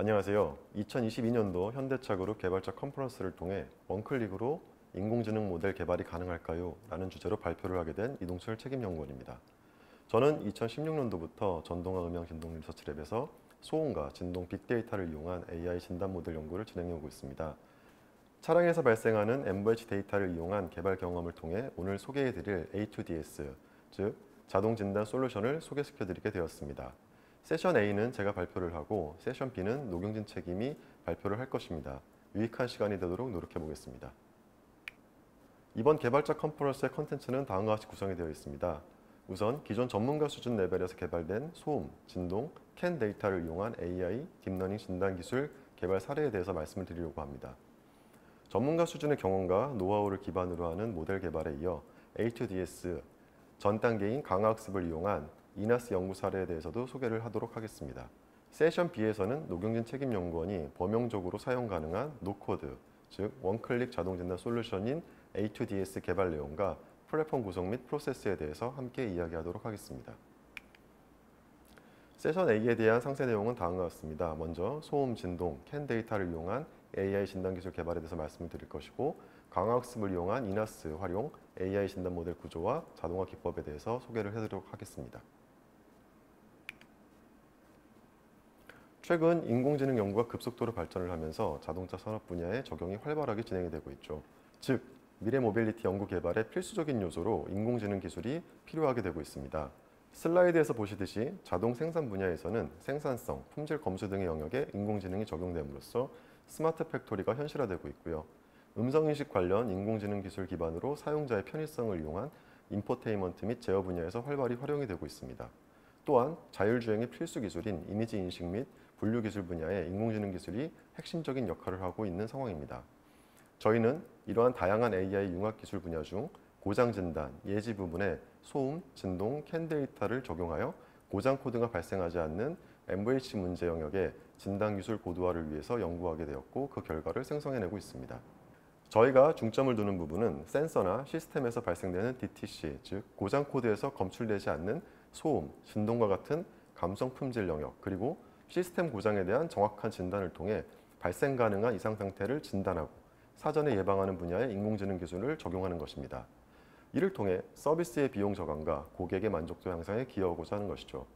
안녕하세요. 2022년도 현대차그룹 개발자 컨퍼런스를 통해 원클릭으로 인공지능 모델 개발이 가능할까요? 라는 주제로 발표를 하게 된 이동철 책임연구원입니다. 저는 2016년도부터 전동화 음향 진동 리서치랩에서 소음과 진동 빅데이터를 이용한 AI 진단 모델 연구를 진행해 오고 있습니다. 차량에서 발생하는 MVH 데이터를 이용한 개발 경험을 통해 오늘 소개해 드릴 A2DS, 즉 자동 진단 솔루션을 소개시켜 드리게 되었습니다. 세션 A는 제가 발표를 하고 세션 B는 노경진 책임이 발표를 할 것입니다. 유익한 시간이 되도록 노력해 보겠습니다. 이번 개발자 컨퍼런스의 컨텐츠는 다음과 같이 구성이 되어 있습니다. 우선 기존 전문가 수준 레벨에서 개발된 소음, 진동, 캔 데이터를 이용한 AI, 딥러닝 진단 기술 개발 사례에 대해서 말씀을 드리려고 합니다. 전문가 수준의 경험과 노하우를 기반으로 하는 모델 개발에 이어 A2DS 전 단계인 강화학습을 이용한 이나스 연구 사례에 대해서도 소개를 하도록 하겠습니다. 세션 B에서는 노경진 책임연구원이 범용적으로 사용 가능한 노코드, 즉 원클릭 자동 진단 솔루션인 A2DS 개발 내용과 플랫폼 구성 및 프로세스에 대해서 함께 이야기하도록 하겠습니다. 세션 A에 대한 상세 내용은 다음과 같습니다. 먼저 소음, 진동, 캔 데이터를 이용한 AI 진단 기술 개발에 대해서 말씀을 드릴 것이고, 강화학습을 이용한 이나스 활용 AI 진단 모델 구조와 자동화 기법에 대해서 소개를 해드리도록 하겠습니다. 최근 인공지능 연구가 급속도로 발전을 하면서 자동차 산업 분야에 적용이 활발하게 진행이 되고 있죠. 즉, 미래 모빌리티 연구 개발의 필수적인 요소로 인공지능 기술이 필요하게 되고 있습니다. 슬라이드에서 보시듯이 자동 생산 분야에서는 생산성, 품질 검수 등의 영역에 인공지능이 적용됨으로써 스마트 팩토리가 현실화되고 있고요. 음성인식 관련 인공지능 기술 기반으로 사용자의 편의성을 이용한 인포테인먼트 및 제어 분야에서 활발히 활용이 되고 있습니다. 또한 자율주행의 필수 기술인 이미지 인식 및 분류 기술 분야에 인공지능 기술이 핵심적인 역할을 하고 있는 상황입니다. 저희는 이러한 다양한 AI 융합 기술 분야 중 고장 진단, 예지 부분에 소음, 진동, 캔 데이터를 적용하여 고장 코드가 발생하지 않는 MVH 문제 영역의 진단 기술 고도화를 위해서 연구하게 되었고, 그 결과를 생성해내고 있습니다. 저희가 중점을 두는 부분은 센서나 시스템에서 발생되는 DTC, 즉 고장 코드에서 검출되지 않는 소음, 진동과 같은 감성 품질 영역, 그리고 시스템 고장에 대한 정확한 진단을 통해 발생 가능한 이상 상태를 진단하고 사전에 예방하는 분야의 인공지능 기술을 적용하는 것입니다. 이를 통해 서비스의 비용 저감과 고객의 만족도 향상에 기여하고자 하는 것이죠.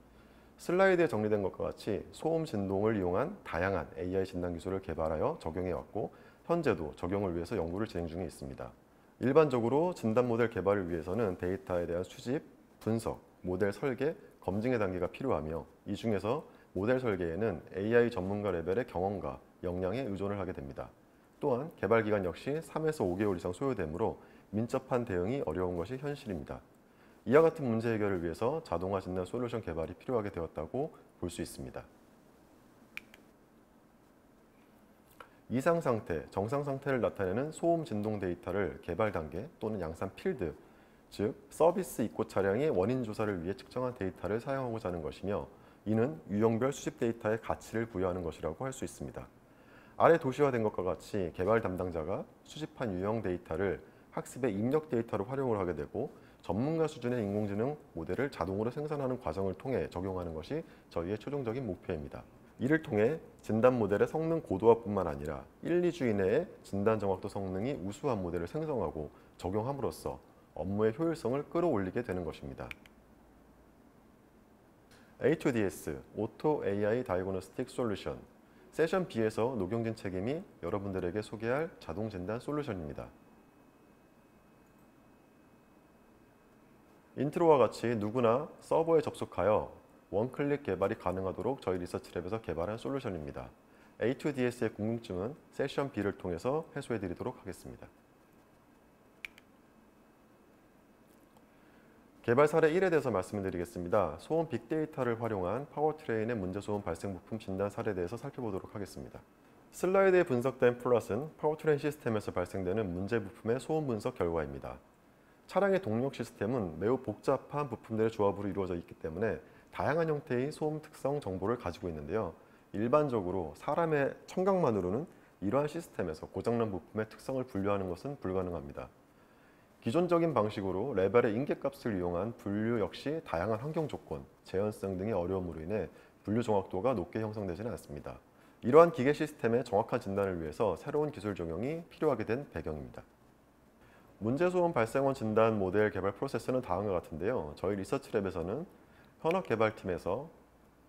슬라이드에 정리된 것과 같이 소음, 진동을 이용한 다양한 AI 진단 기술을 개발하여 적용해왔고, 현재도 적용을 위해서 연구를 진행 중에 있습니다. 일반적으로 진단 모델 개발을 위해서는 데이터에 대한 수집, 분석, 모델 설계, 검증의 단계가 필요하며, 이 중에서 모델 설계에는 AI 전문가 레벨의 경험과 역량에 의존을 하게 됩니다. 또한 개발 기간 역시 3에서 5개월 이상 소요되므로 민첩한 대응이 어려운 것이 현실입니다. 이와 같은 문제 해결을 위해서 자동화 진단 솔루션 개발이 필요하게 되었다고 볼 수 있습니다. 이상 상태, 정상 상태를 나타내는 소음, 진동 데이터를 개발 단계 또는 양산 필드, 즉 서비스 입고 차량의 원인 조사를 위해 측정한 데이터를 사용하고자 하는 것이며, 이는 유형별 수집 데이터의 가치를 부여하는 것이라고 할 수 있습니다. 아래 도시화된 것과 같이 개발 담당자가 수집한 유형 데이터를 학습의 입력 데이터로 활용을 하게 되고, 전문가 수준의 인공지능 모델을 자동으로 생산하는 과정을 통해 적용하는 것이 저희의 최종적인 목표입니다. 이를 통해 진단 모델의 성능 고도화뿐만 아니라 1, 2주 이내에 진단 정확도 성능이 우수한 모델을 생성하고 적용함으로써 업무의 효율성을 끌어올리게 되는 것입니다. A2DS, Auto AI Diagnostic Solution, 세션 B에서 노경진 책임이 여러분들에게 소개할 자동 진단 솔루션입니다. 인트로와 같이 누구나 서버에 접속하여 원클릭 개발이 가능하도록 저희 리서치랩에서 개발한 솔루션입니다. A2DS의 궁금증은 세션 B를 통해서 해소해 드리도록 하겠습니다. 개발 사례 1에 대해서 말씀을 드리겠습니다. 소음 빅데이터를 활용한 파워트레인의 문제소음 발생 부품 진단 사례에 대해서 살펴보도록 하겠습니다. 슬라이드에 분석된 플롯은 파워트레인 시스템에서 발생되는 문제 부품의 소음 분석 결과입니다. 차량의 동력 시스템은 매우 복잡한 부품들의 조합으로 이루어져 있기 때문에 다양한 형태의 소음 특성 정보를 가지고 있는데요. 일반적으로 사람의 청각만으로는 이러한 시스템에서 고장난 부품의 특성을 분류하는 것은 불가능합니다. 기존적인 방식으로 레벨의 인계값을 이용한 분류 역시 다양한 환경 조건, 재현성 등의 어려움으로 인해 분류 정확도가 높게 형성되지는 않습니다. 이러한 기계 시스템의 정확한 진단을 위해서 새로운 기술 적용이 필요하게 된 배경입니다. 문제소음 발생원 진단 모델 개발 프로세스는 다음과 같은데요. 저희 리서치랩에서는 현업 개발팀에서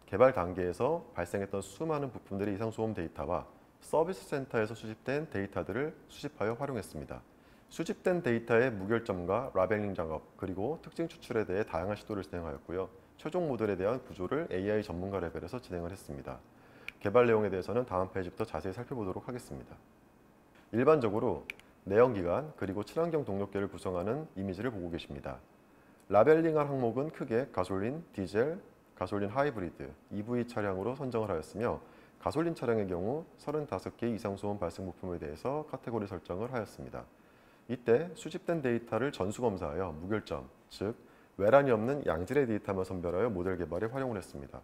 개발 단계에서 발생했던 수많은 부품들의 이상소음 데이터와 서비스 센터에서 수집된 데이터들을 수집하여 활용했습니다. 수집된 데이터의 무결점과 라벨링 작업, 그리고 특징 추출에 대해 다양한 시도를 진행하였고요. 최종 모델에 대한 구조를 AI 전문가 레벨에서 진행을 했습니다. 개발 내용에 대해서는 다음 페이지부터 자세히 살펴보도록 하겠습니다. 일반적으로 내연기관 그리고 친환경 동력계를 구성하는 이미지를 보고 계십니다. 라벨링한 항목은 크게 가솔린, 디젤, 가솔린 하이브리드, EV 차량으로 선정을 하였으며 가솔린 차량의 경우 35개의 이상소음 발생 부품에 대해서 카테고리 설정을 하였습니다. 이때 수집된 데이터를 전수검사하여 무결점, 즉 외란이 없는 양질의 데이터만 선별하여 모델 개발에 활용을 했습니다.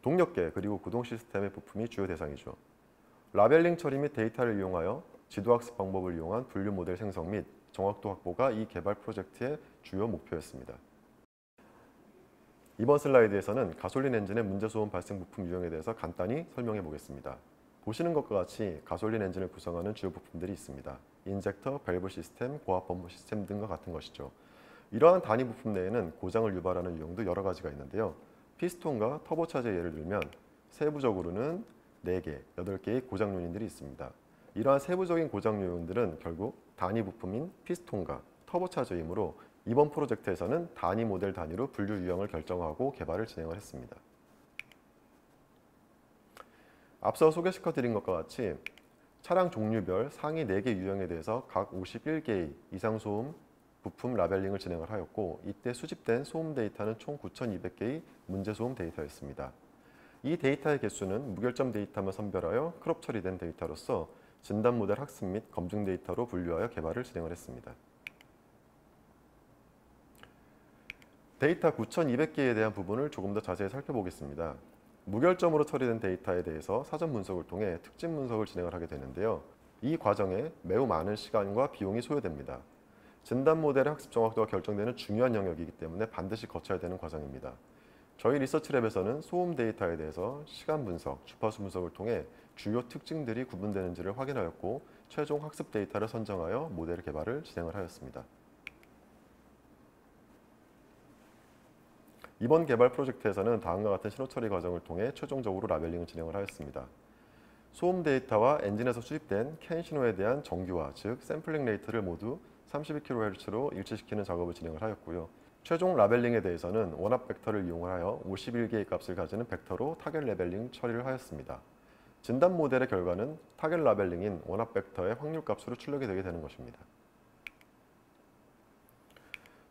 동력계 그리고 구동 시스템의 부품이 주요 대상이죠. 라벨링 처리 및 데이터를 이용하여 지도학습 방법을 이용한 분류 모델 생성 및 정확도 확보가 이 개발 프로젝트의 주요 목표였습니다. 이번 슬라이드에서는 가솔린 엔진의 문제소음 발생 부품 유형에 대해서 간단히 설명해 보겠습니다. 보시는 것과 같이 가솔린 엔진을 구성하는 주요 부품들이 있습니다. 인젝터, 밸브 시스템, 고압 범퍼 시스템 등과 같은 것이죠. 이러한 단위 부품 내에는 고장을 유발하는 유형도 여러 가지가 있는데요. 피스톤과 터보차저의 예를 들면 세부적으로는 4개, 8개의 고장 요인들이 있습니다. 이러한 세부적인 고장 요인들은 결국 단위 부품인 피스톤과 터보차저이므로 이번 프로젝트에서는 단위 모델 단위로 분류 유형을 결정하고 개발을 진행을 했습니다. 앞서 소개시켜드린 것과 같이 차량 종류별 상위 4개 유형에 대해서 각 51개의 이상소음 부품 라벨링을 진행을 하였고 이때 수집된 소음 데이터는 총 9,200개의 문제소음 데이터였습니다. 이 데이터의 개수는 무결점 데이터만 선별하여 크롭 처리된 데이터로서 진단 모델 학습 및 검증 데이터로 분류하여 개발을 진행을 했습니다. 데이터 9,200개에 대한 부분을 조금 더 자세히 살펴보겠습니다. 무결점으로 처리된 데이터에 대해서 사전 분석을 통해 특징 분석을 진행을 하게 되는데요. 이 과정에 매우 많은 시간과 비용이 소요됩니다. 진단 모델의 학습 정확도가 결정되는 중요한 영역이기 때문에 반드시 거쳐야 되는 과정입니다. 저희 리서치랩에서는 소음 데이터에 대해서 시간 분석, 주파수 분석을 통해 주요 특징들이 구분되는지를 확인하였고 최종 학습 데이터를 선정하여 모델 개발을 진행을 하였습니다. 이번 개발 프로젝트에서는 다음과 같은 신호 처리 과정을 통해 최종적으로 라벨링을 진행을 하였습니다. 소음 데이터와 엔진에서 수집된 캔 신호에 대한 정규화, 즉 샘플링 레이트를 모두 32kHz로 일치시키는 작업을 진행을 하였고요. 최종 라벨링에 대해서는 원합 벡터를 이용하여 51개의 값을 가지는 벡터로 타겟 라벨링 처리를 하였습니다. 진단 모델의 결과는 타겟 라벨링인 원합 벡터의 확률 값으로 출력이 되게 되는 것입니다.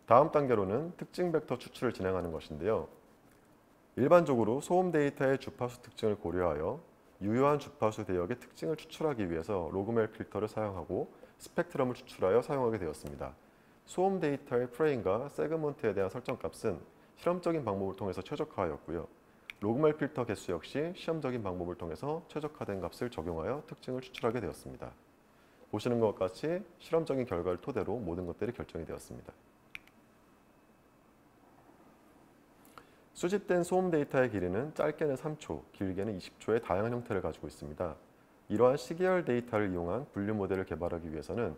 다음 단계로는 특징 벡터 추출을 진행하는 것인데요. 일반적으로 소음 데이터의 주파수 특징을 고려하여 유효한 주파수 대역의 특징을 추출하기 위해서 로그멜 필터를 사용하고 스펙트럼을 추출하여 사용하게 되었습니다. 소음 데이터의 프레임과 세그먼트에 대한 설정값은 실험적인 방법을 통해서 최적화하였고요. 로그멜 필터 개수 역시 시험적인 방법을 통해서 최적화된 값을 적용하여 특징을 추출하게 되었습니다. 보시는 것과 같이 실험적인 결과를 토대로 모든 것들이 결정이 되었습니다. 수집된 소음 데이터의 길이는 짧게는 3초, 길게는 20초의 다양한 형태를 가지고 있습니다. 이러한 시계열 데이터를 이용한 분류 모델을 개발하기 위해서는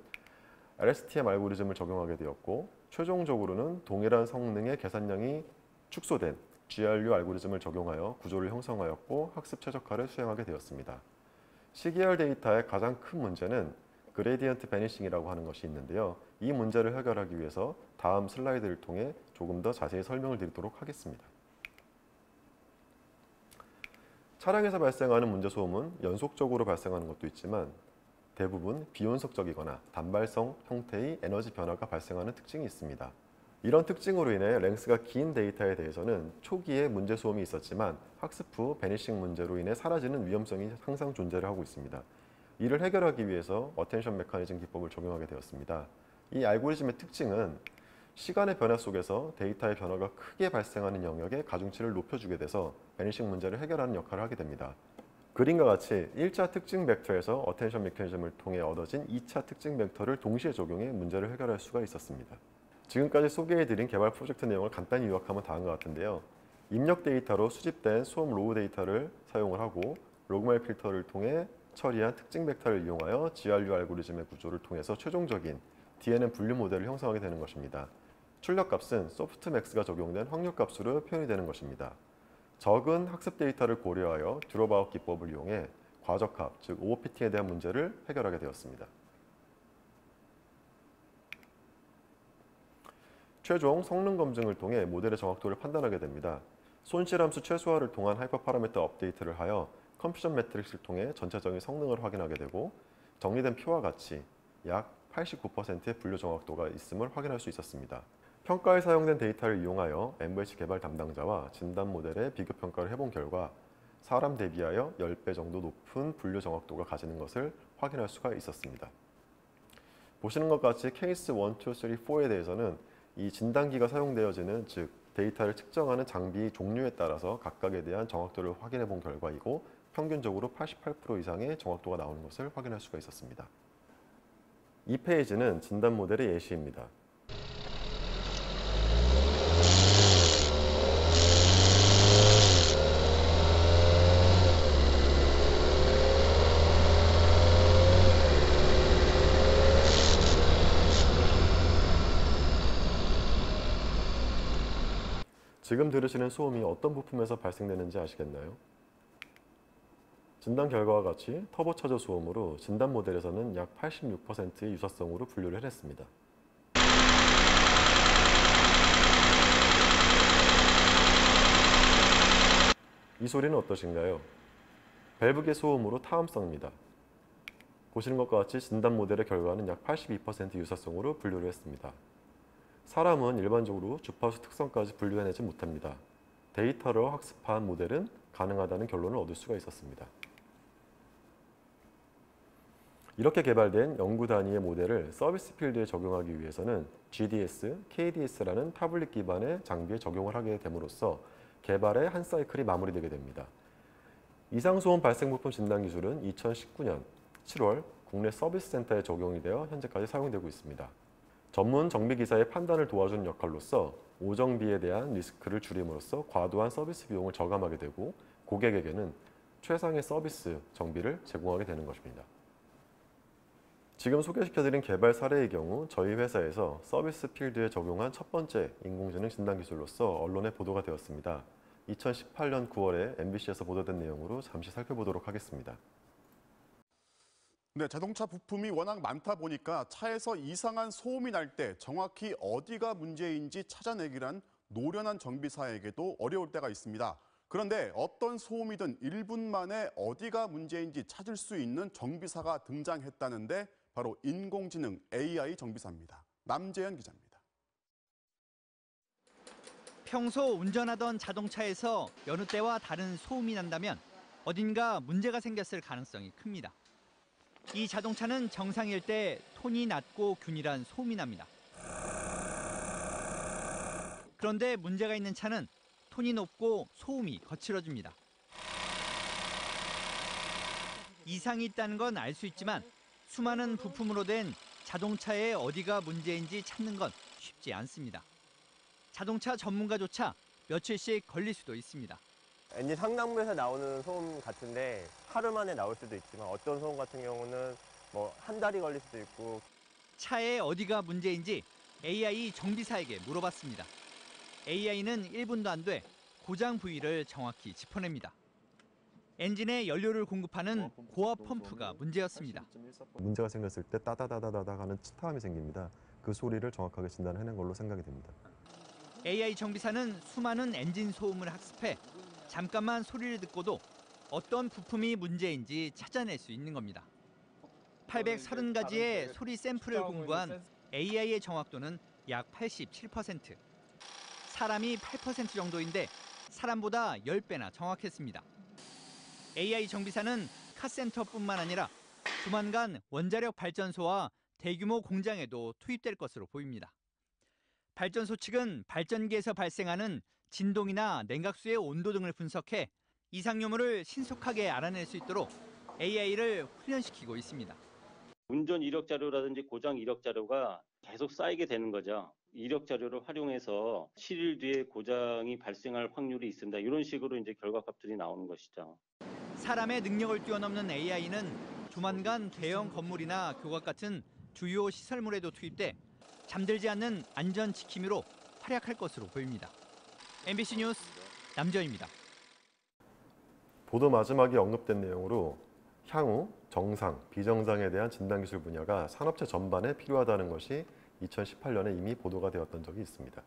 LSTM 알고리즘을 적용하게 되었고 최종적으로는 동일한 성능의 계산량이 축소된 GRU 알고리즘을 적용하여 구조를 형성하였고 학습 최적화를 수행하게 되었습니다. 시계열 데이터의 가장 큰 문제는 그레디언트 베니싱이라고 하는 것이 있는데요. 이 문제를 해결하기 위해서 다음 슬라이드를 통해 조금 더 자세히 설명을 드리도록 하겠습니다. 차량에서 발생하는 문제소음은 연속적으로 발생하는 것도 있지만 대부분 비연속적이거나 단발성 형태의 에너지 변화가 발생하는 특징이 있습니다. 이런 특징으로 인해 랭스가 긴 데이터에 대해서는 초기에 문제소음이 있었지만 학습 후 베니싱 문제로 인해 사라지는 위험성이 항상 존재를 하고 있습니다. 이를 해결하기 위해서 어텐션 메커니즘 기법을 적용하게 되었습니다. 이 알고리즘의 특징은 시간의 변화 속에서 데이터의 변화가 크게 발생하는 영역에 가중치를 높여주게 돼서 베니싱 문제를 해결하는 역할을 하게 됩니다. 그림과 같이 1차 특징 벡터에서 어텐션 메커니즘을 통해 얻어진 2차 특징 벡터를 동시에 적용해 문제를 해결할 수가 있었습니다. 지금까지 소개해드린 개발 프로젝트 내용을 간단히 요약하면 다음과 같은데요. 입력 데이터로 수집된 소음 로우 데이터를 사용을 하고 로그말 필터를 통해 처리한 특징 벡터를 이용하여 GRU 알고리즘의 구조를 통해서 최종적인 DNN 분류 모델을 형성하게 되는 것입니다. 출력값은 소프트맥스가 적용된 확률값으로 표현이 되는 것입니다. 적은 학습 데이터를 고려하여 드롭아웃 기법을 이용해 과적합, 즉 OOPT에 대한 문제를 해결하게 되었습니다. 최종 성능 검증을 통해 모델의 정확도를 판단하게 됩니다. 손실함수 최소화를 통한 하이퍼 파라미터 업데이트를 하여 컴퓨전 매트릭스를 통해 전체적인 성능을 확인하게 되고 정리된 표와 같이 약 89%의 분류 정확도가 있음을 확인할 수 있었습니다. 평가에 사용된 데이터를 이용하여 MVH 개발 담당자와 진단 모델의 비교 평가를 해본 결과 사람 대비하여 10배 정도 높은 분류 정확도가 가지는 것을 확인할 수가 있었습니다. 보시는 것 같이 케이스 1, 2, 3, 4에 대해서는 이 진단기가 사용되어지는 즉 데이터를 측정하는 장비 종류에 따라서 각각에 대한 정확도를 확인해 본 결과이고 평균적으로 88% 이상의 정확도가 나오는 것을 확인할 수가 있었습니다. 이 페이지는 진단 모델의 예시입니다. 지금 들으시는 소음이 어떤 부품에서 발생되는지 아시겠나요? 진단 결과와 같이 터보차저 소음으로 진단 모델에서는 약 86%의 유사성으로 분류를 해냈습니다. 이 소리는 어떠신가요? 밸브계 소음으로 타음성입니다. 보시는 것과 같이 진단 모델의 결과는 약 82% 유사성으로 분류를 했습니다. 사람은 일반적으로 주파수 특성까지 분류해내지 못합니다. 데이터로 학습한 모델은 가능하다는 결론을 얻을 수가 있었습니다. 이렇게 개발된 연구 단위의 모델을 서비스 필드에 적용하기 위해서는 GDS, KDS라는 타블릿 기반의 장비에 적용을 하게 됨으로써 개발의 한 사이클이 마무리되게 됩니다. 이상소음 발생 부품 진단 기술은 2019년 7월 국내 서비스 센터에 적용이 되어 현재까지 사용되고 있습니다. 전문 정비기사의 판단을 도와주는 역할로서 오정비에 대한 리스크를 줄임으로써 과도한 서비스 비용을 저감하게 되고 고객에게는 최상의 서비스 정비를 제공하게 되는 것입니다. 지금 소개시켜드린 개발 사례의 경우 저희 회사에서 서비스 필드에 적용한 첫 번째 인공지능 진단 기술로서 언론에 보도가 되었습니다. 2018년 9월에 MBC에서 보도된 내용으로 잠시 살펴보도록 하겠습니다. 네, 자동차 부품이 워낙 많다 보니까 차에서 이상한 소음이 날 때 정확히 어디가 문제인지 찾아내기란 노련한 정비사에게도 어려울 때가 있습니다. 그런데 어떤 소음이든 1분 만에 어디가 문제인지 찾을 수 있는 정비사가 등장했다는데 바로 인공지능 AI 정비사입니다. 남재현 기자입니다. 평소 운전하던 자동차에서 여느 때와 다른 소음이 난다면 어딘가 문제가 생겼을 가능성이 큽니다. 이 자동차는 정상일 때 톤이 낮고 균일한 소음이 납니다. 그런데 문제가 있는 차는 톤이 높고 소음이 거칠어집니다. 이상이 있다는 건 알 수 있지만 수많은 부품으로 된 자동차의 어디가 문제인지 찾는 건 쉽지 않습니다. 자동차 전문가조차 며칠씩 걸릴 수도 있습니다. 엔진 상단부에서 나오는 소음 같은데 하루 만에 나올 수도 있지만 어떤 소음 같은 경우는 뭐 한 달이 걸릴 수도 있고. 차의 어디가 문제인지 AI 정비사에게 물어봤습니다. AI는 1분도 안 돼 고장 부위를 정확히 짚어냅니다. 엔진에 연료를 공급하는 고압 펌프가 문제였습니다. 문제가 생겼을 때 따다다다다다 하는 치타음이 생깁니다. 그 소리를 정확하게 진단해낸 걸로 생각이 됩니다. AI 정비사는 수많은 엔진 소음을 학습해 잠깐만 소리를 듣고도 어떤 부품이 문제인지 찾아낼 수 있는 겁니다. 830가지의 소리 샘플을 공부한 AI의 정확도는 약 87%. 사람이 8% 정도인데 사람보다 10배나 정확했습니다. AI 정비사는 카센터뿐만 아니라 조만간 원자력 발전소와 대규모 공장에도 투입될 것으로 보입니다. 발전소 측은 발전기에서 발생하는 진동이나 냉각수의 온도 등을 분석해 이상요물을 신속하게 알아낼 수 있도록 AI를 훈련시키고 있습니다. 운전 이력 자료라든지 고장 이력 자료가 계속 쌓이게 되는 거죠. 이력 자료를 활용해서 7일 뒤에 고장이 발생할 확률이 있습니다. 이런 식으로 이제 결과값들이 나오는 것이죠. 사람의 능력을 뛰어넘는 AI는 조만간 대형 건물이나 교각 같은 주요 시설물에도 투입돼 잠들지 않는 안전 지킴이로 활약할 것으로 보입니다. MBC 뉴스 남정입니다. 보도 마지막에 언급된 내용으로 향후 정상, 비정상에 대한 진단기술 분야가 산업체 전반에 필요하다는 것이 2018년에 이미 보도가 되었던 적이 있습니다.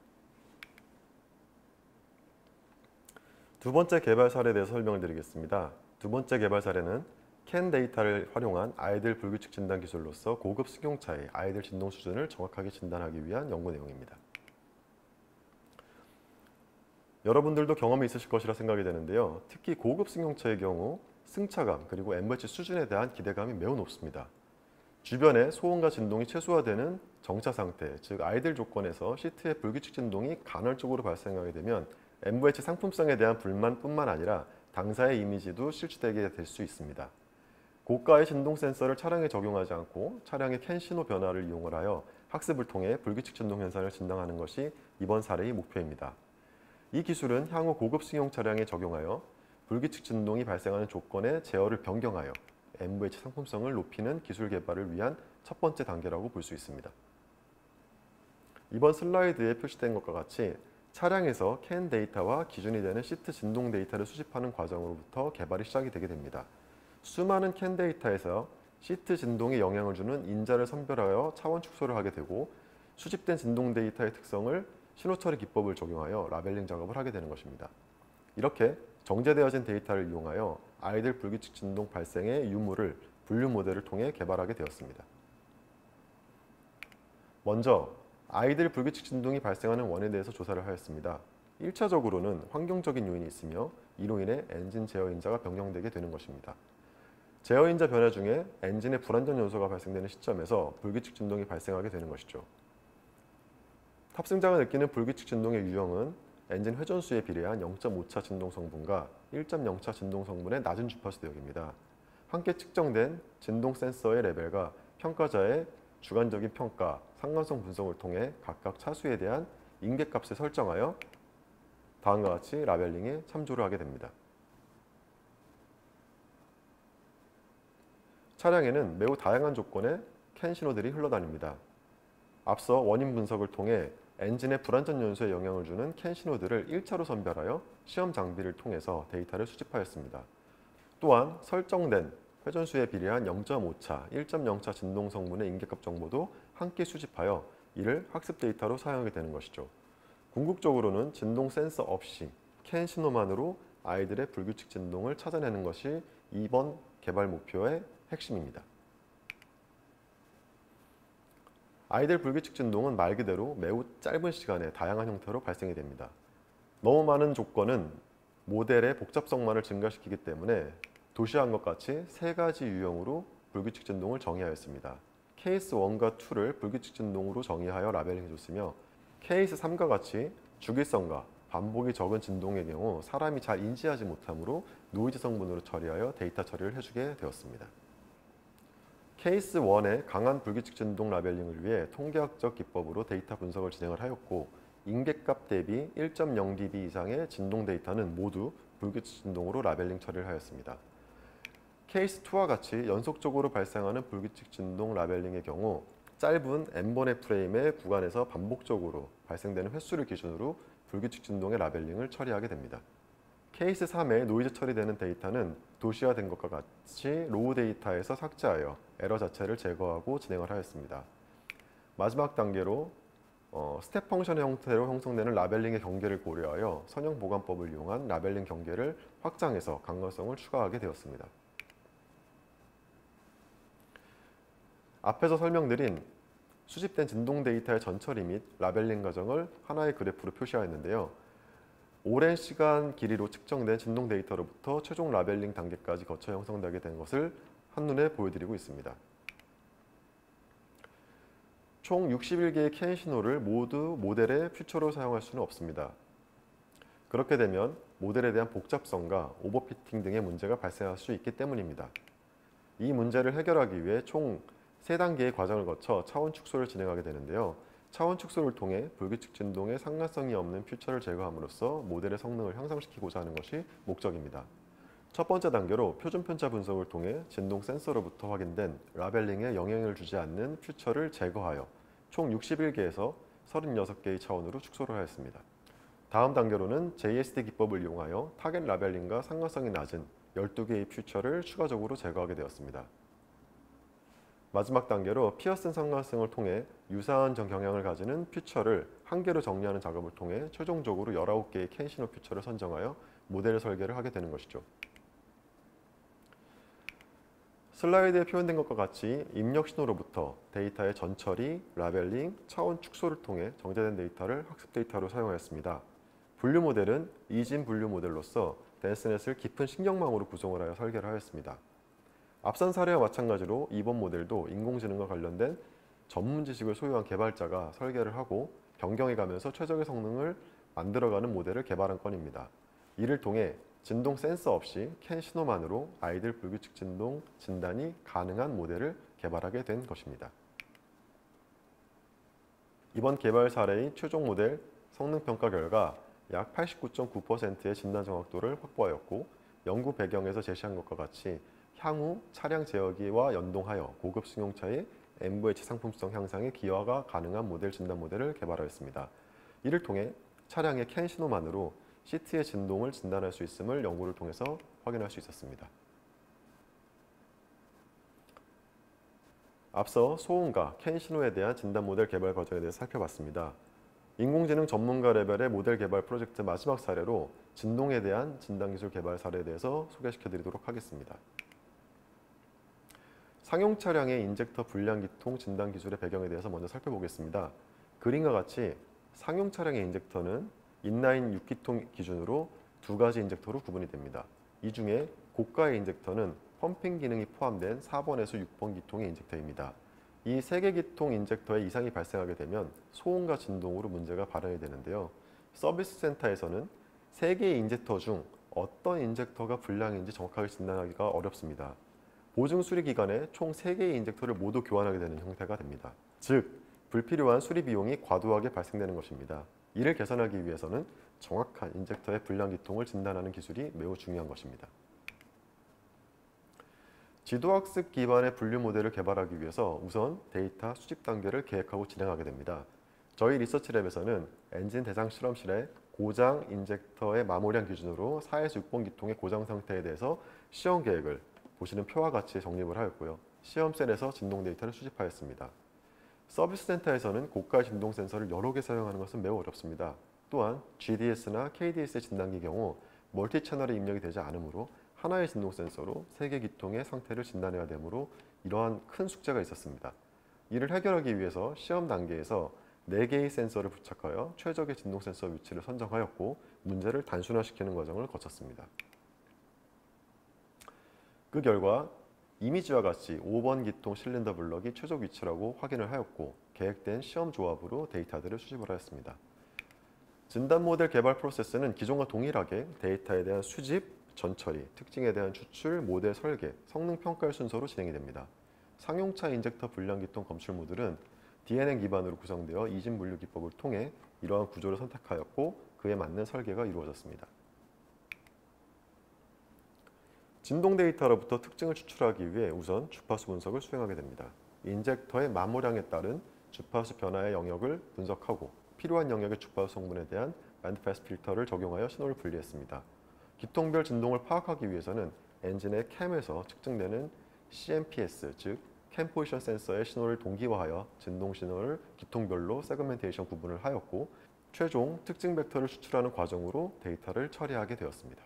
두 번째 개발 사례에 대해서 설명을 드리겠습니다. 두 번째 개발 사례는 캔 데이터를 활용한 아이들 불규칙 진단 기술로서 고급 승용차의 아이들 진동 수준을 정확하게 진단하기 위한 연구 내용입니다. 여러분들도 경험이 있으실 것이라 생각이 되는데요. 특히 고급 승용차의 경우 승차감 그리고 MVH 수준에 대한 기대감이 매우 높습니다. 주변의 소음과 진동이 최소화되는 정차 상태, 즉 아이들 조건에서 시트의 불규칙 진동이 간헐적으로 발생하게 되면 MVH 상품성에 대한 불만뿐만 아니라 당사의 이미지도 실추되게 될 수 있습니다. 고가의 진동 센서를 차량에 적용하지 않고 차량의 캔 신호 변화를 이용을 하여 학습을 통해 불규칙 진동 현상을 진단하는 것이 이번 사례의 목표입니다. 이 기술은 향후 고급 승용 차량에 적용하여 불규칙 진동이 발생하는 조건의 제어를 변경하여 MVH 상품성을 높이는 기술 개발을 위한 첫 번째 단계라고 볼 수 있습니다. 이번 슬라이드에 표시된 것과 같이 차량에서 캔 데이터와 기준이 되는 시트 진동 데이터를 수집하는 과정으로부터 개발이 시작이 되게 됩니다. 수많은 캔 데이터에서 시트 진동에 영향을 주는 인자를 선별하여 차원 축소를 하게 되고 수집된 진동 데이터의 특성을 신호 처리 기법을 적용하여 라벨링 작업을 하게 되는 것입니다. 이렇게 정제되어진 데이터를 이용하여 아이들 불규칙 진동 발생의 유무를 분류 모델을 통해 개발하게 되었습니다. 먼저 아이들 불규칙 진동이 발생하는 원인에 대해서 조사를 하였습니다. 1차적으로는 환경적인 요인이 있으며 이로 인해 엔진 제어 인자가 변경되게 되는 것입니다. 제어 인자 변화 중에 엔진의 불안전 요소가 발생되는 시점에서 불규칙 진동이 발생하게 되는 것이죠. 탑승자가 느끼는 불규칙 진동의 유형은 엔진 회전수에 비례한 0.5차 진동 성분과 1.0차 진동 성분의 낮은 주파수 대역입니다. 함께 측정된 진동 센서의 레벨과 평가자의 주관적인 평가, 상관성 분석을 통해 각각 차수에 대한 인계값을 설정하여 다음과 같이 라벨링에 참조를 하게 됩니다. 차량에는 매우 다양한 조건의 캔 신호들이 흘러다닙니다. 앞서 원인 분석을 통해 엔진의 불안전 요소에 영향을 주는 캔 신호들을 1차로 선별하여 시험 장비를 통해서 데이터를 수집하였습니다. 또한 설정된 회전수에 비례한 0.5차, 1.0차 진동 성분의 인계값 정보도 함께 수집하여 이를 학습 데이터로 사용하게 되는 것이죠. 궁극적으로는 진동 센서 없이 캔 신호만으로 아이들의 불규칙 진동을 찾아내는 것이 이번 개발 목표의 핵심입니다. 아이들 불규칙 진동은 말 그대로 매우 짧은 시간에 다양한 형태로 발생이 됩니다. 너무 많은 조건은 모델의 복잡성만을 증가시키기 때문에 도시화한 것 같이 세 가지 유형으로 불규칙 진동을 정의하였습니다. 케이스 1과 2를 불규칙 진동으로 정의하여 라벨링해줬으며 케이스 3과 같이 주기성과 반복이 적은 진동의 경우 사람이 잘 인지하지 못하므로 노이즈 성분으로 처리하여 데이터 처리를 해주게 되었습니다. 케이스 1의 강한 불규칙 진동 라벨링을 위해 통계학적 기법으로 데이터 분석을 진행을 하였고 인계값 대비 1.0dB 이상의 진동 데이터는 모두 불규칙 진동으로 라벨링 처리를 하였습니다. 케이스 2와 같이 연속적으로 발생하는 불규칙 진동 라벨링의 경우 짧은 N번의 프레임의 구간에서 반복적으로 발생되는 횟수를 기준으로 불규칙 진동의 라벨링을 처리하게 됩니다. 케이스 3의 노이즈 처리되는 데이터는 도시화된 것과 같이 로우 데이터에서 삭제하여 에러 자체를 제거하고 진행을 하였습니다. 마지막 단계로 스텝 펑션의 형태로 형성되는 라벨링의 경계를 고려하여 선형 보관법을 이용한 라벨링 경계를 확장해서 강건성을 추가하게 되었습니다. 앞에서 설명드린 수집된 진동 데이터의 전처리 및 라벨링 과정을 하나의 그래프로 표시하였는데요. 오랜 시간 길이로 측정된 진동 데이터로부터 최종 라벨링 단계까지 거쳐 형성되게 된 것을 한눈에 보여드리고 있습니다. 총 61개의 캔 신호를 모두 모델의 퓨처로 사용할 수는 없습니다. 그렇게 되면 모델에 대한 복잡성과 오버피팅 등의 문제가 발생할 수 있기 때문입니다. 이 문제를 해결하기 위해 총 3단계의 과정을 거쳐 차원 축소를 진행하게 되는데요. 차원 축소를 통해 불규칙 진동에 상관성이 없는 퓨처를 제거함으로써 모델의 성능을 향상시키고자 하는 것이 목적입니다. 첫 번째 단계로 표준 편차 분석을 통해 진동 센서로부터 확인된 라벨링에 영향을 주지 않는 퓨처를 제거하여 총 61개에서 36개의 차원으로 축소를 하였습니다. 다음 단계로는 JSD 기법을 이용하여 타겟 라벨링과 상관성이 낮은 12개의 퓨처를 추가적으로 제거하게 되었습니다. 마지막 단계로 피어슨 상관성을 통해 유사한 경향을 가지는 퓨처를 한 개로 정리하는 작업을 통해 최종적으로 19개의 캔시노 퓨처를 선정하여 모델 설계를 하게 되는 것이죠. 슬라이드에 표현된 것과 같이 입력 신호로부터 데이터의 전처리, 라벨링, 차원 축소를 통해 정제된 데이터를 학습 데이터로 사용하였습니다. 분류 모델은 이진 분류 모델로서 댄스넷을 깊은 신경망으로 구성을 하여 설계를 하였습니다. 앞선 사례와 마찬가지로 이번 모델도 인공지능과 관련된 전문 지식을 소유한 개발자가 설계를 하고 변경해가면서 최적의 성능을 만들어가는 모델을 개발한 건입니다. 이를 통해 진동 센서 없이 캔 신호만으로 아이들 불규칙 진동 진단이 가능한 모델을 개발하게 된 것입니다. 이번 개발 사례의 최종 모델 성능 평가 결과 약 89.9%의 진단 정확도를 확보하였고 연구 배경에서 제시한 것과 같이 향후 차량 제어기와 연동하여 고급 승용차의 MVH 상품성 향상에 기여가 가능한 모델 진단 모델을 개발하였습니다. 이를 통해 차량의 캔 신호만으로 시트의 진동을 진단할 수 있음을 연구를 통해서 확인할 수 있었습니다. 앞서 소음과 캔 신호에 대한 진단 모델 개발 과정에 대해 살펴봤습니다. 인공지능 전문가 레벨의 모델 개발 프로젝트 마지막 사례로 진동에 대한 진단 기술 개발 사례에 대해서 소개시켜 드리도록 하겠습니다. 상용 차량의 인젝터 불량기통 진단 기술의 배경에 대해서 먼저 살펴보겠습니다. 그림과 같이 상용 차량의 인젝터는 인라인 6기통 기준으로 두 가지 인젝터로 구분이 됩니다. 이 중에 고가의 인젝터는 펌핑 기능이 포함된 4번에서 6번 기통의 인젝터입니다. 이 3개 기통 인젝터에 이상이 발생하게 되면 소음과 진동으로 문제가 발현이 되는데요. 서비스 센터에서는 3개의 인젝터 중 어떤 인젝터가 불량인지 정확하게 진단하기가 어렵습니다. 보증 수리 기간에 총 3개의 인젝터를 모두 교환하게 되는 형태가 됩니다. 즉, 불필요한 수리 비용이 과도하게 발생되는 것입니다. 이를 개선하기 위해서는 정확한 인젝터의 불량기통을 진단하는 기술이 매우 중요한 것입니다. 지도학습 기반의 분류 모델을 개발하기 위해서 우선 데이터 수집 단계를 계획하고 진행하게 됩니다. 저희 리서치랩에서는 엔진 대상 실험실에 고장 인젝터의 마모량 기준으로 4에서 6번 기통의 고장 상태에 대해서 시험 계획을 보시는 표와 같이 정립을 하였고요. 시험셀에서 진동 데이터를 수집하였습니다. 서비스 센터에서는 고가 진동 센서를 여러 개 사용하는 것은 매우 어렵습니다. 또한 GDS나 KDS의 진단기 경우 멀티 채널에 입력이 되지 않으므로 하나의 진동 센서로 3개 기통의 상태를 진단해야 되므로 이러한 큰 숙제가 있었습니다. 이를 해결하기 위해서 시험 단계에서 4개의 센서를 부착하여 최적의 진동 센서 위치를 선정하였고 문제를 단순화시키는 과정을 거쳤습니다. 그 결과 이미지와 같이 5번 기통 실린더 블럭이 최적 위치라고 확인을 하였고 계획된 시험 조합으로 데이터들을 수집을 하였습니다. 진단 모델 개발 프로세스는 기존과 동일하게 데이터에 대한 수집, 전처리, 특징에 대한 추출, 모델 설계, 성능 평가의 순서로 진행이 됩니다. 상용차 인젝터 불량기통 검출 모듈은 DNN 기반으로 구성되어 이진 분류 기법을 통해 이러한 구조를 선택하였고 그에 맞는 설계가 이루어졌습니다. 진동 데이터로부터 특징을 추출하기 위해 우선 주파수 분석을 수행하게 됩니다. 인젝터의 마모량에 따른 주파수 변화의 영역을 분석하고 필요한 영역의 주파수 성분에 대한 밴드패스 필터를 적용하여 신호를 분리했습니다. 기통별 진동을 파악하기 위해서는 엔진의 캠에서 측정되는 CMPS, 즉 캠 포지션 센서의 신호를 동기화하여 진동 신호를 기통별로 세그멘테이션 구분을 하였고 최종 특징 벡터를 추출하는 과정으로 데이터를 처리하게 되었습니다.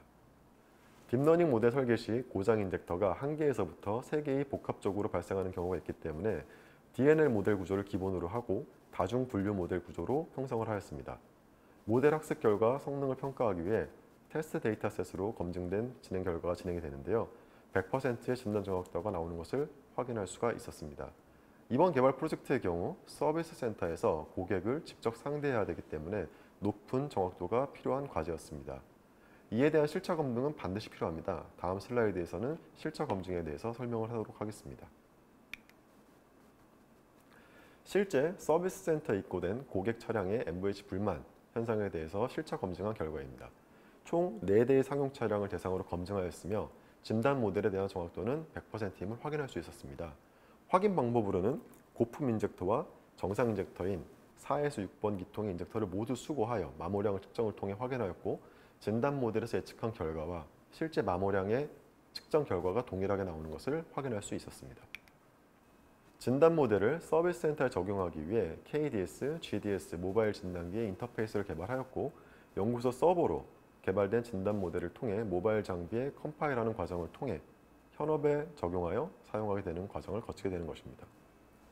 딥러닝 모델 설계 시 고장 인젝터가 1개에서부터 3개의 복합적으로 발생하는 경우가 있기 때문에 DNL 모델 구조를 기본으로 하고 다중 분류 모델 구조로 형성을 하였습니다. 모델 학습 결과 성능을 평가하기 위해 테스트 데이터셋으로 검증된 진행 결과가 진행이 되는데요. 100%의 진단 정확도가 나오는 것을 확인할 수가 있었습니다. 이번 개발 프로젝트의 경우 서비스 센터에서 고객을 직접 상대해야 되기 때문에 높은 정확도가 필요한 과제였습니다. 이에 대한 실차 검증은 반드시 필요합니다. 다음 슬라이드에서는 실차 검증에 대해서 설명을 하도록 하겠습니다. 실제 서비스 센터에 입고된 고객 차량의 MVH 불만 현상에 대해서 실차 검증한 결과입니다. 총 4대의 상용 차량을 대상으로 검증하였으며 진단 모델에 대한 정확도는 100%임을 확인할 수 있었습니다. 확인 방법으로는 고품 인젝터와 정상 인젝터인 4에서 6번 기통의 인젝터를 모두 수거하여 마모량을 측정을 통해 확인하였고 진단 모델에서 예측한 결과와 실제 마모량의 측정 결과가 동일하게 나오는 것을 확인할 수 있었습니다. 진단 모델을 서비스 센터에 적용하기 위해 KDS, GDS 모바일 진단기의 인터페이스를 개발하였고 연구소 서버로 개발된 진단 모델을 통해 모바일 장비에 컴파일하는 과정을 통해 현업에 적용하여 사용하게 되는 과정을 거치게 되는 것입니다.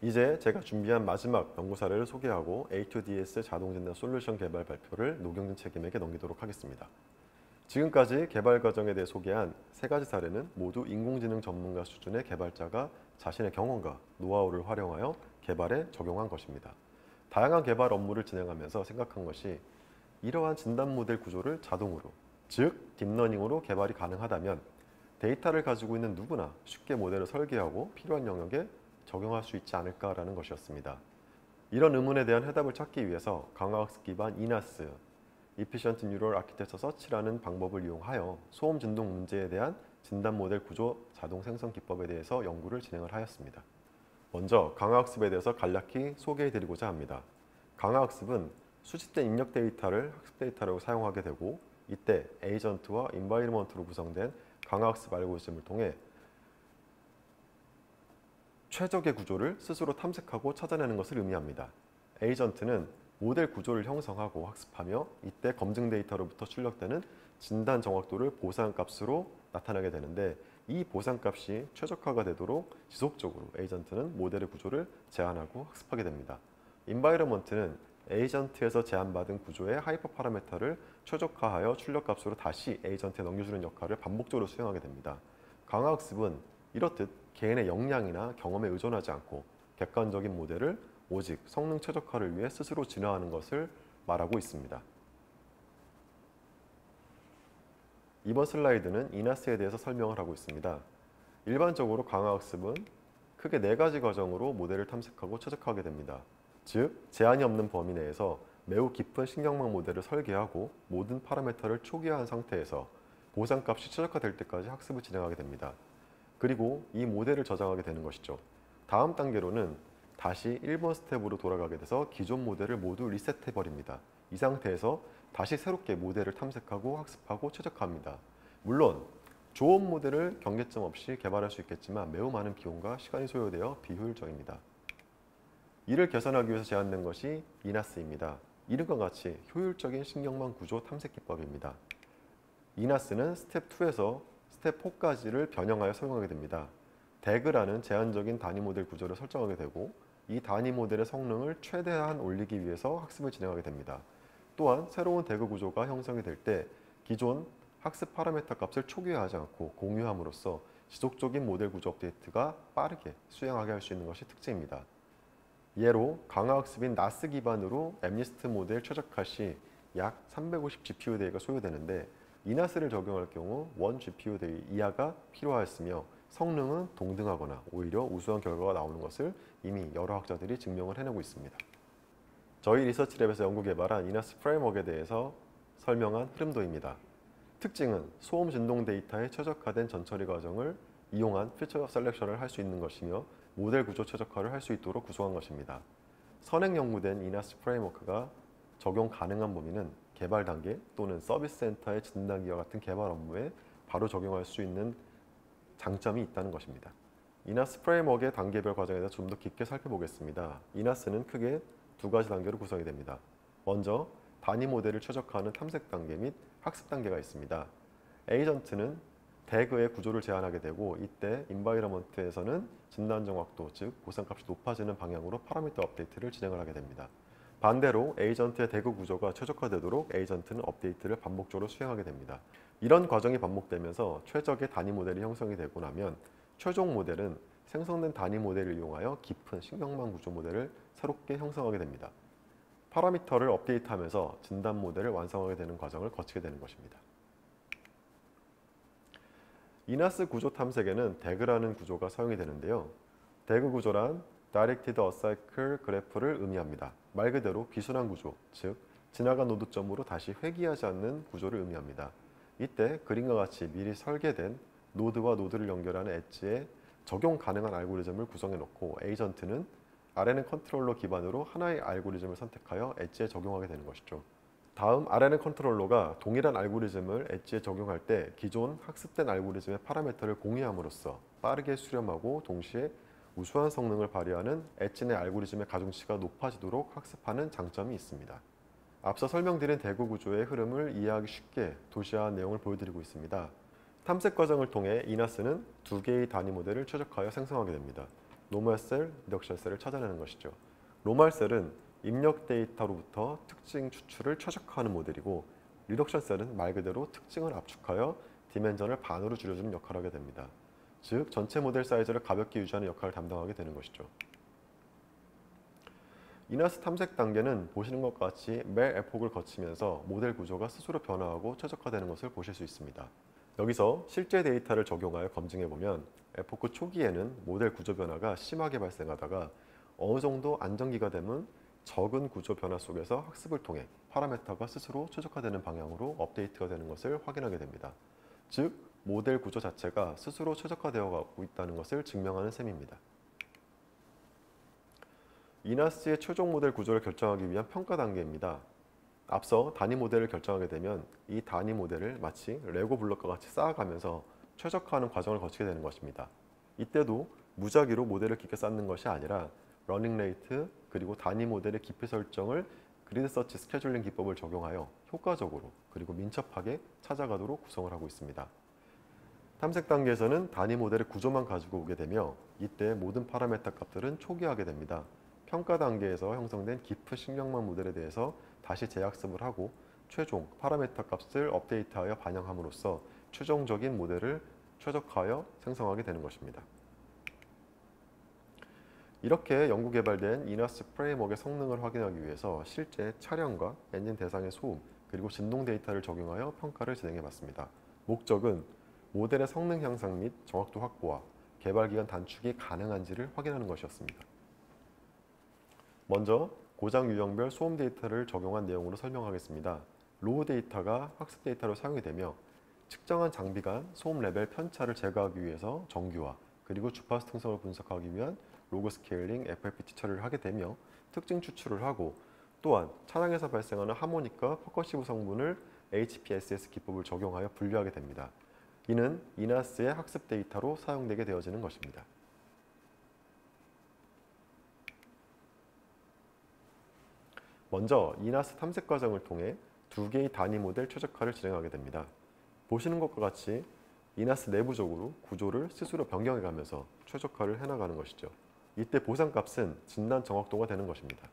이제 제가 준비한 마지막 연구 사례를 소개하고 A2DS 자동진단 솔루션 개발 발표를 노경진 책임에게 넘기도록 하겠습니다. 지금까지 개발 과정에 대해 소개한 3가지 사례는 모두 인공지능 전문가 수준의 개발자가 자신의 경험과 노하우를 활용하여 개발에 적용한 것입니다. 다양한 개발 업무를 진행하면서 생각한 것이 이러한 진단 모델 구조를 자동으로, 즉 딥러닝으로 개발이 가능하다면 데이터를 가지고 있는 누구나 쉽게 모델을 설계하고 필요한 영역에 적용할 수 있지 않을까라는 것이었습니다. 이런 의문에 대한 해답을 찾기 위해서 강화학습 기반 이나스, Efficient Neural Architecture Search라는 방법을 이용하여 소음 진동 문제에 대한 진단 모델 구조 자동 생성 기법에 대해서 연구를 진행을 하였습니다. 먼저 강화학습에 대해서 간략히 소개해 드리고자 합니다. 강화학습은 수집된 입력 데이터를 학습 데이터로 사용하게 되고 이때 에이전트와 인바이러먼트로 구성된 강화학습 알고리즘을 통해 최적의 구조를 스스로 탐색하고 찾아내는 것을 의미합니다. 에이전트는 모델 구조를 형성하고 학습하며 이때 검증 데이터로부터 출력되는 진단 정확도를 보상값으로 나타나게 되는데 이 보상값이 최적화가 되도록 지속적으로 에이전트는 모델의 구조를 제한하고 학습하게 됩니다. 인바이러먼트는 에이전트에서 제한받은 구조의 하이퍼 파라미터를 최적화하여 출력값으로 다시 에이전트에 넘겨주는 역할을 반복적으로 수행하게 됩니다. 강화학습은 이렇듯 개인의 역량이나 경험에 의존하지 않고 객관적인 모델을 오직 성능 최적화를 위해 스스로 진화하는 것을 말하고 있습니다. 이번 슬라이드는 이나스에 대해서 설명을 하고 있습니다. 일반적으로 강화학습은 크게 4가지 과정으로 모델을 탐색하고 최적화하게 됩니다. 즉, 제한이 없는 범위 내에서 매우 깊은 신경망 모델을 설계하고 모든 파라미터를 초기화한 상태에서 보상값이 최적화될 때까지 학습을 진행하게 됩니다. 그리고 이 모델을 저장하게 되는 것이죠. 다음 단계로는 다시 1번 스텝으로 돌아가게 돼서 기존 모델을 모두 리셋해버립니다. 이 상태에서 다시 새롭게 모델을 탐색하고 학습하고 최적화합니다. 물론 좋은 모델을 경계점 없이 개발할 수 있겠지만 매우 많은 비용과 시간이 소요되어 비효율적입니다. 이를 개선하기 위해서 제안된 것이 이나스입니다. 이름과 같이 효율적인 신경망 구조 탐색 기법입니다. 이나스는 스텝 2에서 스텝 4까지를 변형하여 설명하게 됩니다. DAG라는 제한적인 단위 모델 구조를 설정하게 되고 이 단위 모델의 성능을 최대한 올리기 위해서 학습을 진행하게 됩니다. 또한 새로운 DAG 구조가 형성이 될 때 기존 학습 파라미터 값을 초기화하지 않고 공유함으로써 지속적인 모델 구조 업데이트가 빠르게 수행하게 할 수 있는 것이 특징입니다. 예로 강화학습인 NAS 기반으로 MNIST 모델 최적화 시 약 350 GPU 데이가 소요되는데 이나스를 적용할 경우 1 GPU 데이 이하가 필요하였으며 성능은 동등하거나 오히려 우수한 결과가 나오는 것을 이미 여러 학자들이 증명을 해내고 있습니다. 저희 리서치랩에서 연구 개발한 이나스 프레임워크에 대해서 설명한 흐름도입니다. 특징은 소음 진동 데이터의 최적화된 전처리 과정을 이용한 피처 셀렉션을 할 수 있는 것이며 모델 구조 최적화를 할 수 있도록 구성한 것입니다. 선행 연구된 이나스 프레임워크가 적용 가능한 범위는 개발 단계 또는 서비스 센터의 진단기와 같은 개발 업무에 바로 적용할 수 있는 장점이 있다는 것입니다. 이나스 프레임워크의 단계별 과정에 대해서 좀 더 깊게 살펴보겠습니다. 이나스는 크게 2가지 단계로 구성이 됩니다. 먼저 단위 모델을 최적화하는 탐색 단계 및 학습 단계가 있습니다. 에이전트는 DAG의 구조를 제한하게 되고 이때 인바이러먼트에서는 진단 정확도, 즉 보상값이 높아지는 방향으로 파라미터 업데이트를 진행을 하게 됩니다. 반대로 에이전트의 DAG 구조가 최적화되도록 에이전트는 업데이트를 반복적으로 수행하게 됩니다. 이런 과정이 반복되면서 최적의 단위 모델이 형성이 되고 나면 최종 모델은 생성된 단위 모델을 이용하여 깊은 신경망 구조 모델을 새롭게 형성하게 됩니다. 파라미터를 업데이트하면서 진단 모델을 완성하게 되는 과정을 거치게 되는 것입니다. 이나스 구조 탐색에는 DAG라는 구조가 사용이 되는데요. DAG 구조란 Directed Acycle Graph를 의미합니다. 말 그대로 비순환 구조, 즉 지나간 노드점으로 다시 회귀하지 않는 구조를 의미합니다. 이때 그림과 같이 미리 설계된 노드와 노드를 연결하는 엣지에 적용 가능한 알고리즘을 구성해 놓고 에이전트는 RNN 컨트롤러 기반으로 하나의 알고리즘을 선택하여 엣지에 적용하게 되는 것이죠. 다음 RNN 컨트롤러가 동일한 알고리즘을 엣지에 적용할 때 기존 학습된 알고리즘의 파라미터를 공유함으로써 빠르게 수렴하고 동시에 우수한 성능을 발휘하는 엣지 내 알고리즘의 가중치가 높아지도록 학습하는 장점이 있습니다. 앞서 설명드린 대구 구조의 흐름을 이해하기 쉽게 도시화한 내용을 보여드리고 있습니다. 탐색 과정을 통해 이나스는 두 개의 단위 모델을 최적화하여 생성하게 됩니다. 노멀 셀, 리덕션 셀을 찾아내는 것이죠. 노멀 셀은 입력 데이터로부터 특징 추출을 최적화하는 모델이고 리덕션 셀은 말 그대로 특징을 압축하여 디멘전을 반으로 줄여주는 역할을 하게 됩니다. 즉 전체 모델 사이즈를 가볍게 유지하는 역할을 담당하게 되는 것이죠. 이나스 탐색 단계는 보시는 것과 같이 매 에폭을 거치면서 모델 구조가 스스로 변화하고 최적화되는 것을 보실 수 있습니다. 여기서 실제 데이터를 적용하여 검증해보면 에포크 초기에는 모델 구조 변화가 심하게 발생하다가 어느 정도 안정기가 되면 적은 구조 변화 속에서 학습을 통해 파라미터가 스스로 최적화되는 방향으로 업데이트가 되는 것을 확인하게 됩니다. 즉, 모델 구조 자체가 스스로 최적화되어 가고 있다는 것을 증명하는 셈입니다. 이나스의 최종 모델 구조를 결정하기 위한 평가 단계입니다. 앞서 단위 모델을 결정하게 되면 이 단위 모델을 마치 레고 블록과 같이 쌓아가면서 최적화하는 과정을 거치게 되는 것입니다. 이때도 무작위로 모델을 깊게 쌓는 것이 아니라 러닝 레이트 그리고 단위 모델의 깊이 설정을 그리드 서치 스케줄링 기법을 적용하여 효과적으로 그리고 민첩하게 찾아가도록 구성을 하고 있습니다. 탐색 단계에서는 단위 모델의 구조만 가지고 오게 되며 이때 모든 파라미터 값들은 초기화하게 됩니다. 평가 단계에서 형성된 깊은 신경망 모델에 대해서 다시 재학습을 하고 최종 파라미터 값을 업데이트하여 반영함으로써 최종적인 모델을 최적화하여 생성하게 되는 것입니다. 이렇게 연구 개발된 이나스 프레임워크의 성능을 확인하기 위해서 실제 차량과 엔진 대상의 소음 그리고 진동 데이터를 적용하여 평가를 진행해 봤습니다. 목적은 모델의 성능 향상 및 정확도 확보와 개발 기간 단축이 가능한지를 확인하는 것이었습니다. 먼저 고장 유형별 소음 데이터를 적용한 내용으로 설명하겠습니다. 로우 데이터가 학습 데이터로 사용이 되며 측정한 장비 간 소음 레벨 편차를 제거하기 위해서 정규화 그리고 주파수 특성을 분석하기 위한 로그 스케일링 FFT 처리를 하게 되며 특징 추출을 하고 또한 차량에서 발생하는 하모닉과 퍼커시브 성분을 HPSS 기법을 적용하여 분류하게 됩니다. 이는 이나스의 학습 데이터로 사용되게 되어지는 것입니다. 먼저 이나스 탐색 과정을 통해 두 개의 단위 모델 최적화를 진행하게 됩니다. 보시는 것과 같이 이나스 내부적으로 구조를 스스로 변경해가면서 최적화를 해나가는 것이죠. 이때 보상값은 진단 정확도가 되는 것입니다.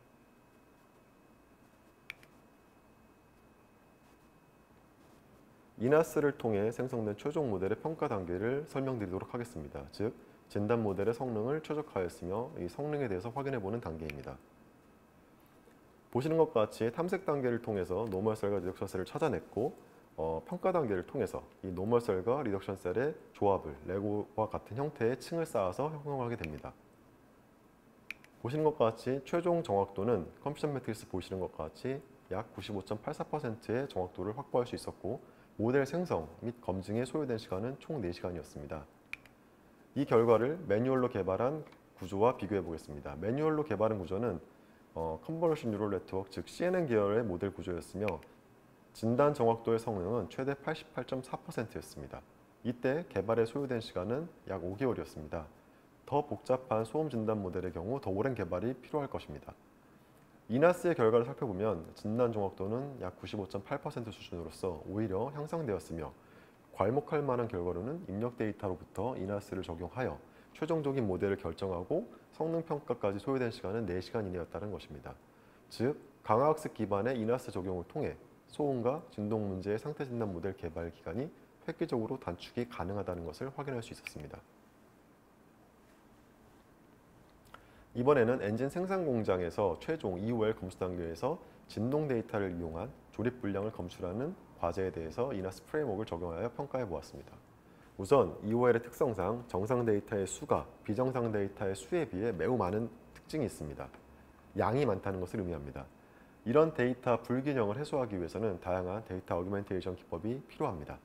이나스를 통해 생성된 최종 모델의 평가 단계를 설명드리도록 하겠습니다. 즉, 진단 모델의 성능을 최적화했으며 이 성능에 대해서 확인해보는 단계입니다. 보시는 것과 같이 탐색 단계를 통해서 노멀 셀과 리덕션 셀을 찾아냈고 평가 단계를 통해서 이 노멀 셀과 리덕션 셀의 조합을 레고와 같은 형태의 층을 쌓아서 형성하게 됩니다. 보시는 것과 같이 최종 정확도는 컴퓨터 매트릭스 보시는 것과 같이 약 95.84%의 정확도를 확보할 수 있었고 모델 생성 및 검증에 소요된 시간은 총 4시간이었습니다. 이 결과를 매뉴얼로 개발한 구조와 비교해 보겠습니다. 매뉴얼로 개발한 구조는 컨버루션 뉴럴 네트워크 즉 CNN 계열의 모델 구조였으며 진단 정확도의 성능은 최대 88.4%였습니다. 이때 개발에 소요된 시간은 약 5개월이었습니다. 더 복잡한 소음 진단 모델의 경우 더 오랜 개발이 필요할 것입니다. 이나스의 결과를 살펴보면 진단 정확도는 약 95.8% 수준으로서 오히려 향상되었으며 괄목할 만한 결과로는 입력 데이터로부터 이나스를 적용하여 최종적인 모델을 결정하고 성능 평가까지 소요된 시간은 4시간 이내였다는 것입니다. 즉, 강화학습 기반의 이나스 적용을 통해 소음과 진동 문제의 상태 진단 모델 개발 기간이 획기적으로 단축이 가능하다는 것을 확인할 수 있었습니다. 이번에는 엔진 생산 공장에서 최종 EOL 검수 단계에서 진동 데이터를 이용한 조립 분량을 검출하는 과제에 대해서 이나스 프레임워크를 적용하여 평가해 보았습니다. 우선 EOL의 특성상 정상 데이터의 수가 비정상 데이터의 수에 비해 매우 많은 특징이 있습니다. 양이 많다는 것을 의미합니다. 이런 데이터 불균형을 해소하기 위해서는 다양한 데이터 어규멘테이션 기법이 필요합니다.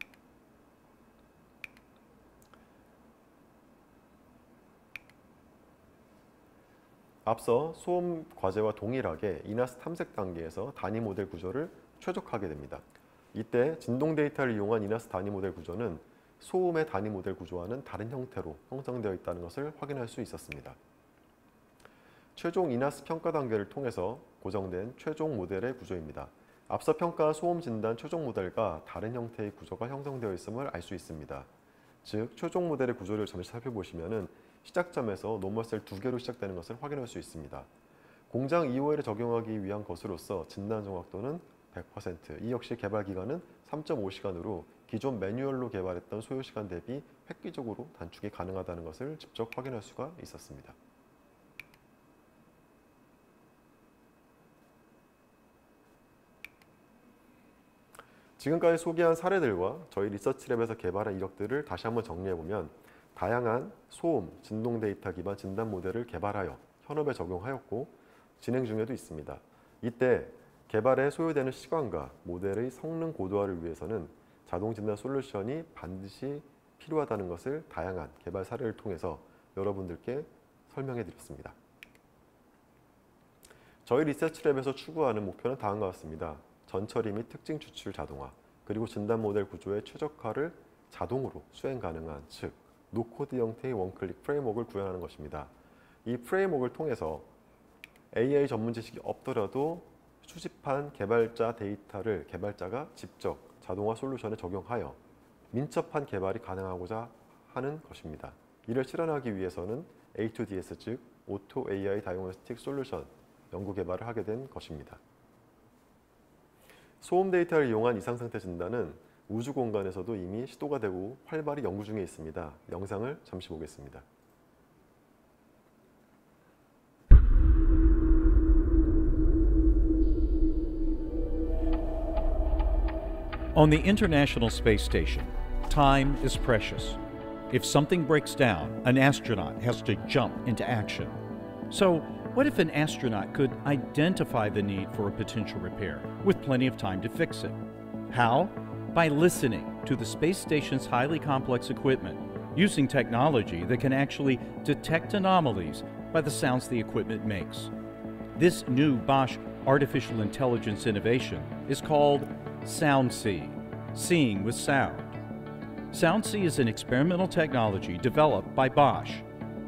앞서 소음 과제와 동일하게 이나스 탐색 단계에서 단위 모델 구조를 최적화하게 됩니다. 이때 진동 데이터를 이용한 이나스 단위 모델 구조는 소음의 단위 모델 구조와는 다른 형태로 형성되어 있다는 것을 확인할 수 있었습니다. 최종 이나스 평가 단계를 통해서 고정된 최종 모델의 구조입니다. 앞서 평가 소음 진단 최종 모델과 다른 형태의 구조가 형성되어 있음을 알 수 있습니다. 즉, 최종 모델의 구조를 잠시 살펴보시면 시작점에서 노멀셀 2개로 시작되는 것을 확인할 수 있습니다. 공장 EOL에 적용하기 위한 것으로서 진단 정확도는 100%, 이 역시 개발 기간은 3.5시간으로 기존 매뉴얼로 개발했던 소요 시간 대비 획기적으로 단축이 가능하다는 것을 직접 확인할 수가 있었습니다. 지금까지 소개한 사례들과 저희 리서치랩에서 개발한 이력들을 다시 한번 정리해보면 다양한 소음, 진동 데이터 기반 진단 모델을 개발하여 현업에 적용하였고 진행 중에도 있습니다. 이때 개발에 소요되는 시간과 모델의 성능 고도화를 위해서는 자동 진단 솔루션이 반드시 필요하다는 것을 다양한 개발 사례를 통해서 여러분들께 설명해 드렸습니다. 저희 리서치랩에서 추구하는 목표는 다음과 같습니다. 전처리 및 특징 추출 자동화, 그리고 진단 모델 구조의 최적화를 자동으로 수행 가능한, 즉 노코드 형태의 원클릭 프레임워크를 구현하는 것입니다. 이 프레임워크를 통해서 AI 전문 지식이 없더라도 수집한 개발자 데이터를 개발자가 직접 자동화 솔루션에 적용하여 민첩한 개발이 가능하고자 하는 것입니다. 이를 실현하기 위해서는 A2DS, 즉 오토 AI 다이그노스틱 솔루션 연구 개발을 하게 된 것입니다. 소음 데이터를 이용한 이상 상태 진단은 우주 공간에서도 이미 시도가 되고 활발히 연구 중에 있습니다. 영상을 잠시 보겠습니다. On the International Space Station, time is precious. If something breaks down, an astronaut has to jump into action. So, what if an astronaut could identify the need for a potential repair with plenty of time to fix it? How? By listening to the space station's highly complex equipment, using technology that can actually detect anomalies by the sounds the equipment makes. This new Bosch artificial intelligence innovation is called SoundSee, seeing with sound. SoundSee is an experimental technology developed by Bosch.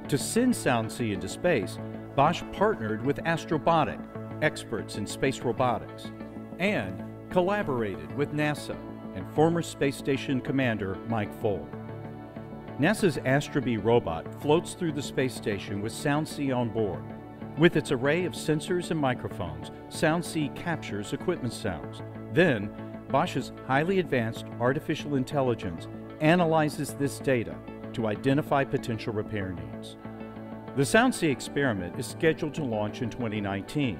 To send SoundSee into space, Bosch partnered with Astrobotic, experts in space robotics, and collaborated with NASA and former space station commander Mike Foale. NASA's Astrobee robot floats through the space station with SoundSee on board. With its array of sensors and microphones, SoundSee captures equipment sounds. Then, Bosch's highly advanced artificial intelligence analyzes this data to identify potential repair needs. The SoundSee experiment is scheduled to launch in 2019.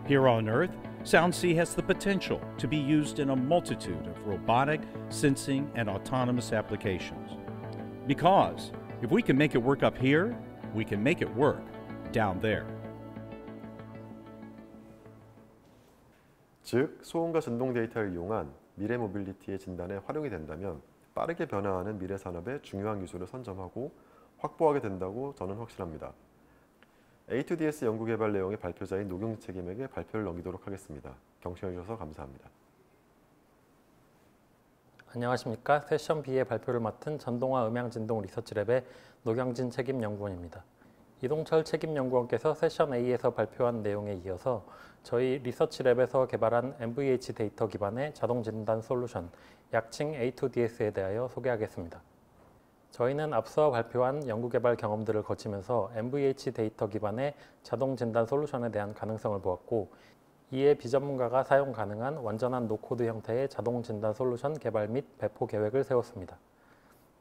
Here on Earth, SoundSee has the potential to be used in a multitude of robotic, sensing, and autonomous applications. Because if we can make it work up here, we can make it work down there. 즉, 소음과 진동 데이터를 이용한 미래 모빌리티의 진단에 활용이 된다면 빠르게 변화하는 미래 산업의 중요한 기술을 선점하고 확보하게 된다고 저는 확신합니다. A2DS 연구 개발 내용의 발표자인 노경진 책임에게 발표를 넘기도록 하겠습니다. 경청해 주셔서 감사합니다. 안녕하십니까. 세션 B의 발표를 맡은 전동화 음향진동 리서치랩의 노경진 책임연구원입니다. 이동철 책임연구원께서 세션 A에서 발표한 내용에 이어서 저희 리서치랩에서 개발한 MVH 데이터 기반의 자동 진단 솔루션, 약칭 A2DS에 대하여 소개하겠습니다. 저희는 앞서 발표한 연구개발 경험들을 거치면서 MVH 데이터 기반의 자동 진단 솔루션에 대한 가능성을 보았고, 이에 비전문가가 사용 가능한 완전한 노코드 형태의 자동 진단 솔루션 개발 및 배포 계획을 세웠습니다.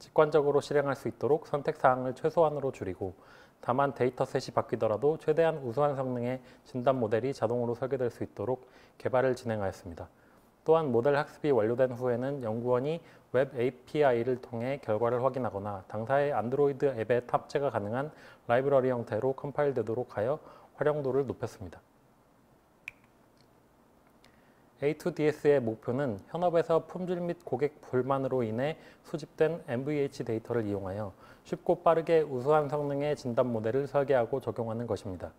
직관적으로 실행할 수 있도록 선택사항을 최소한으로 줄이고, 다만 데이터셋이 바뀌더라도 최대한 우수한 성능의 진단 모델이 자동으로 설계될 수 있도록 개발을 진행하였습니다. 또한 모델 학습이 완료된 후에는 연구원이 웹 API를 통해 결과를 확인하거나 당사의 안드로이드 앱에 탑재가 가능한 라이브러리 형태로 컴파일되도록 하여 활용도를 높였습니다. A2DS의 목표는 현업에서 품질 및 고객 불만으로 인해 수집된 MVH 데이터를 이용하여 쉽고 빠르게 우수한 성능의 진단 모델을 설계하고 적용하는 것입니다.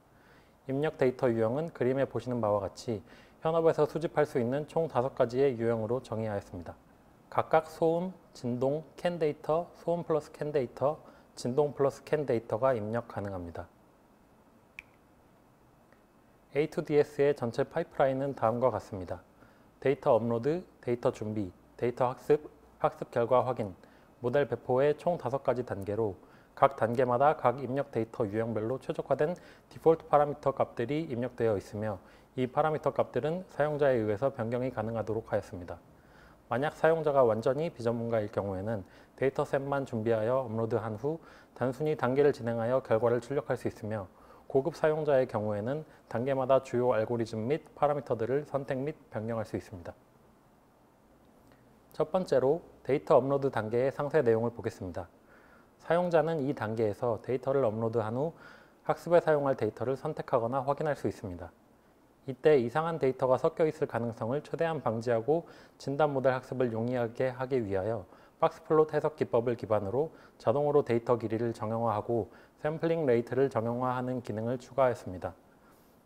입력 데이터 유형은 그림에 보시는 바와 같이 현업에서 수집할 수 있는 총 5가지의 유형으로 정의하였습니다. 각각 소음, 진동, 캔 데이터, 소음 플러스 캔 데이터, 진동 플러스 캔 데이터가 입력 가능합니다. A2DS의 전체 파이프라인은 다음과 같습니다. 데이터 업로드, 데이터 준비, 데이터 학습, 학습 결과 확인, 모델 배포의 총 5가지 단계로 각 단계마다 각 입력 데이터 유형별로 최적화된 디폴트 파라미터 값들이 입력되어 있으며 이 파라미터 값들은 사용자에 의해서 변경이 가능하도록 하였습니다. 만약 사용자가 완전히 비전문가일 경우에는 데이터셋만 준비하여 업로드한 후 단순히 단계를 진행하여 결과를 출력할 수 있으며 고급 사용자의 경우에는 단계마다 주요 알고리즘 및 파라미터들을 선택 및 변경할 수 있습니다. 첫 번째로 데이터 업로드 단계의 상세 내용을 보겠습니다. 사용자는 이 단계에서 데이터를 업로드한 후 학습에 사용할 데이터를 선택하거나 확인할 수 있습니다. 이때 이상한 데이터가 섞여 있을 가능성을 최대한 방지하고 진단 모델 학습을 용이하게 하기 위하여 박스플롯 해석 기법을 기반으로 자동으로 데이터 길이를 정형화하고 샘플링 레이트를 정형화하는 기능을 추가했습니다.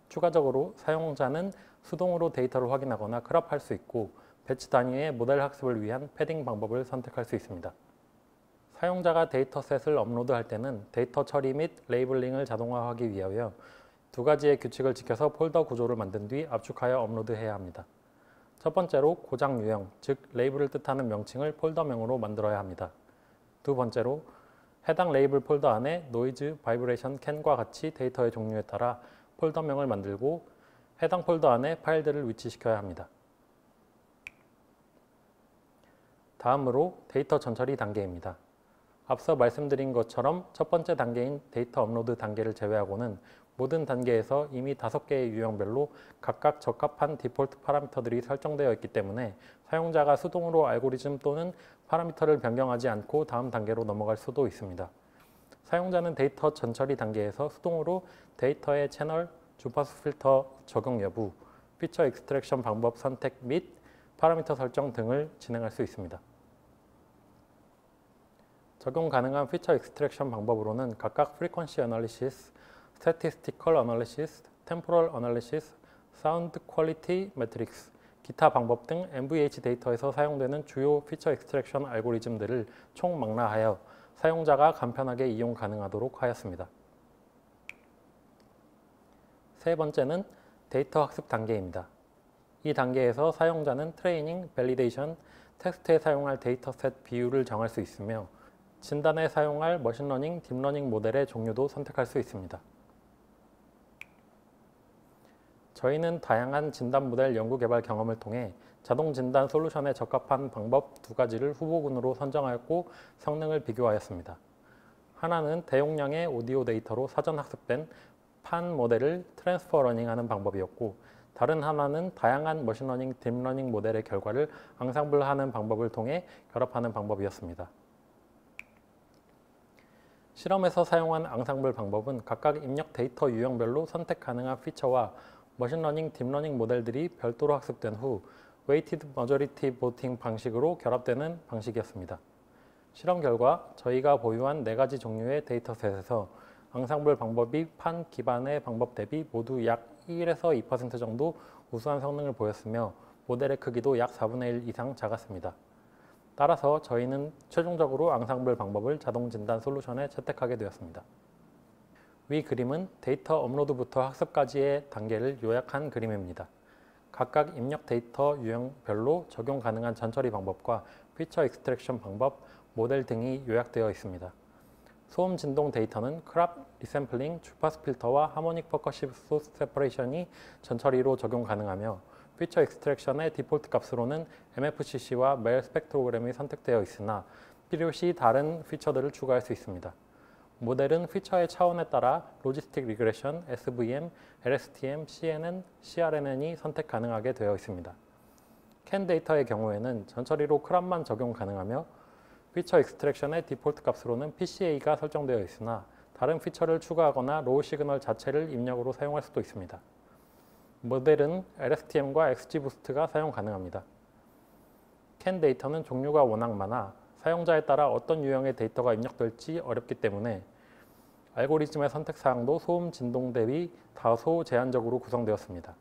추가적으로 사용자는 수동으로 데이터를 확인하거나 크롭할 수 있고 배치 단위의 모델 학습을 위한 패딩 방법을 선택할 수 있습니다. 사용자가 데이터셋을 업로드할 때는 데이터 처리 및 레이블링을 자동화하기 위하여 2가지의 규칙을 지켜서 폴더 구조를 만든 뒤 압축하여 업로드해야 합니다. 첫 번째로 고장 유형, 즉 레이블을 뜻하는 명칭을 폴더명으로 만들어야 합니다. 두 번째로 해당 레이블 폴더 안에 노이즈, 바이브레이션, 캔과 같이 데이터의 종류에 따라 폴더명을 만들고 해당 폴더 안에 파일들을 위치시켜야 합니다. 다음으로 데이터 전처리 단계입니다. 앞서 말씀드린 것처럼 첫 번째 단계인 데이터 업로드 단계를 제외하고는 모든 단계에서 이미 5개의 유형별로 각각 적합한 디폴트 파라미터들이 설정되어 있기 때문에 사용자가 수동으로 알고리즘 또는 파라미터를 변경하지 않고 다음 단계로 넘어갈 수도 있습니다. 사용자는 데이터 전처리 단계에서 수동으로 데이터의 채널, 주파수 필터 적용 여부, 피처 익스트랙션 방법 선택 및 파라미터 설정 등을 진행할 수 있습니다. 적용 가능한 피처 익스트랙션 방법으로는 각각 프리퀀시 애널리시스, 스태티스티컬 애널리시스, 템포럴 애널리시스, 사운드 퀄리티 매트릭스, 기타 방법 등 MVH 데이터에서 사용되는 주요 피처 익스트랙션 알고리즘들을 총망라하여 사용자가 간편하게 이용 가능하도록 하였습니다. 세 번째는 데이터 학습 단계입니다. 이 단계에서 사용자는 트레이닝, 밸리데이션, 테스트에 사용할 데이터셋 비율을 정할 수 있으며 진단에 사용할 머신러닝, 딥러닝 모델의 종류도 선택할 수 있습니다. 저희는 다양한 진단 모델 연구 개발 경험을 통해 자동 진단 솔루션에 적합한 방법 2가지를 후보군으로 선정하였고 성능을 비교하였습니다. 하나는 대용량의 오디오 데이터로 사전 학습된 판 모델을 트랜스퍼 러닝하는 방법이었고 다른 하나는 다양한 머신러닝, 딥러닝 모델의 결과를 앙상블하는 방법을 통해 결합하는 방법이었습니다. 실험에서 사용한 앙상블 방법은 각각 입력 데이터 유형별로 선택 가능한 피처와 머신러닝, 딥러닝 모델들이 별도로 학습된 후 웨이티드 머저리티 보팅 방식으로 결합되는 방식이었습니다. 실험 결과 저희가 보유한 4가지 종류의 데이터셋에서 앙상블 방법이 판 기반의 방법 대비 모두 약 1에서 2% 정도 우수한 성능을 보였으며 모델의 크기도 약 4분의 1 이상 작았습니다. 따라서 저희는 최종적으로 앙상블 방법을 자동 진단 솔루션에 채택하게 되었습니다. 위 그림은 데이터 업로드부터 학습까지의 단계를 요약한 그림입니다. 각각 입력 데이터 유형별로 적용 가능한 전처리 방법과 피처 익스트랙션 방법, 모델 등이 요약되어 있습니다. 소음 진동 데이터는 크롭, 리샘플링, 주파수 필터와 하모닉 퍼커시브 소스 세퍼레이션이 전처리로 적용 가능하며 피처 익스트랙션의 디폴트 값으로는 MFCC와 멜 스펙트로그램이 선택되어 있으나 필요시 다른 피처들을 추가할 수 있습니다. 모델은 피처의 차원에 따라 로지스틱 리그레션, SVM, LSTM, CNN, CRNN이 선택 가능하게 되어 있습니다. 캔 데이터의 경우에는 전처리로 크롭만 적용 가능하며 피처 익스트랙션의 디폴트 값으로는 PCA가 설정되어 있으나 다른 피처를 추가하거나 로우 시그널 자체를 입력으로 사용할 수도 있습니다. 모델은 LSTM과 XGBoost가 사용 가능합니다. 캔 데이터는 종류가 워낙 많아 사용자에 따라 어떤 유형의 데이터가 입력될지 어렵기 때문에 알고리즘의 선택 사항도 소음 진동 대비 다소 제한적으로 구성되었습니다.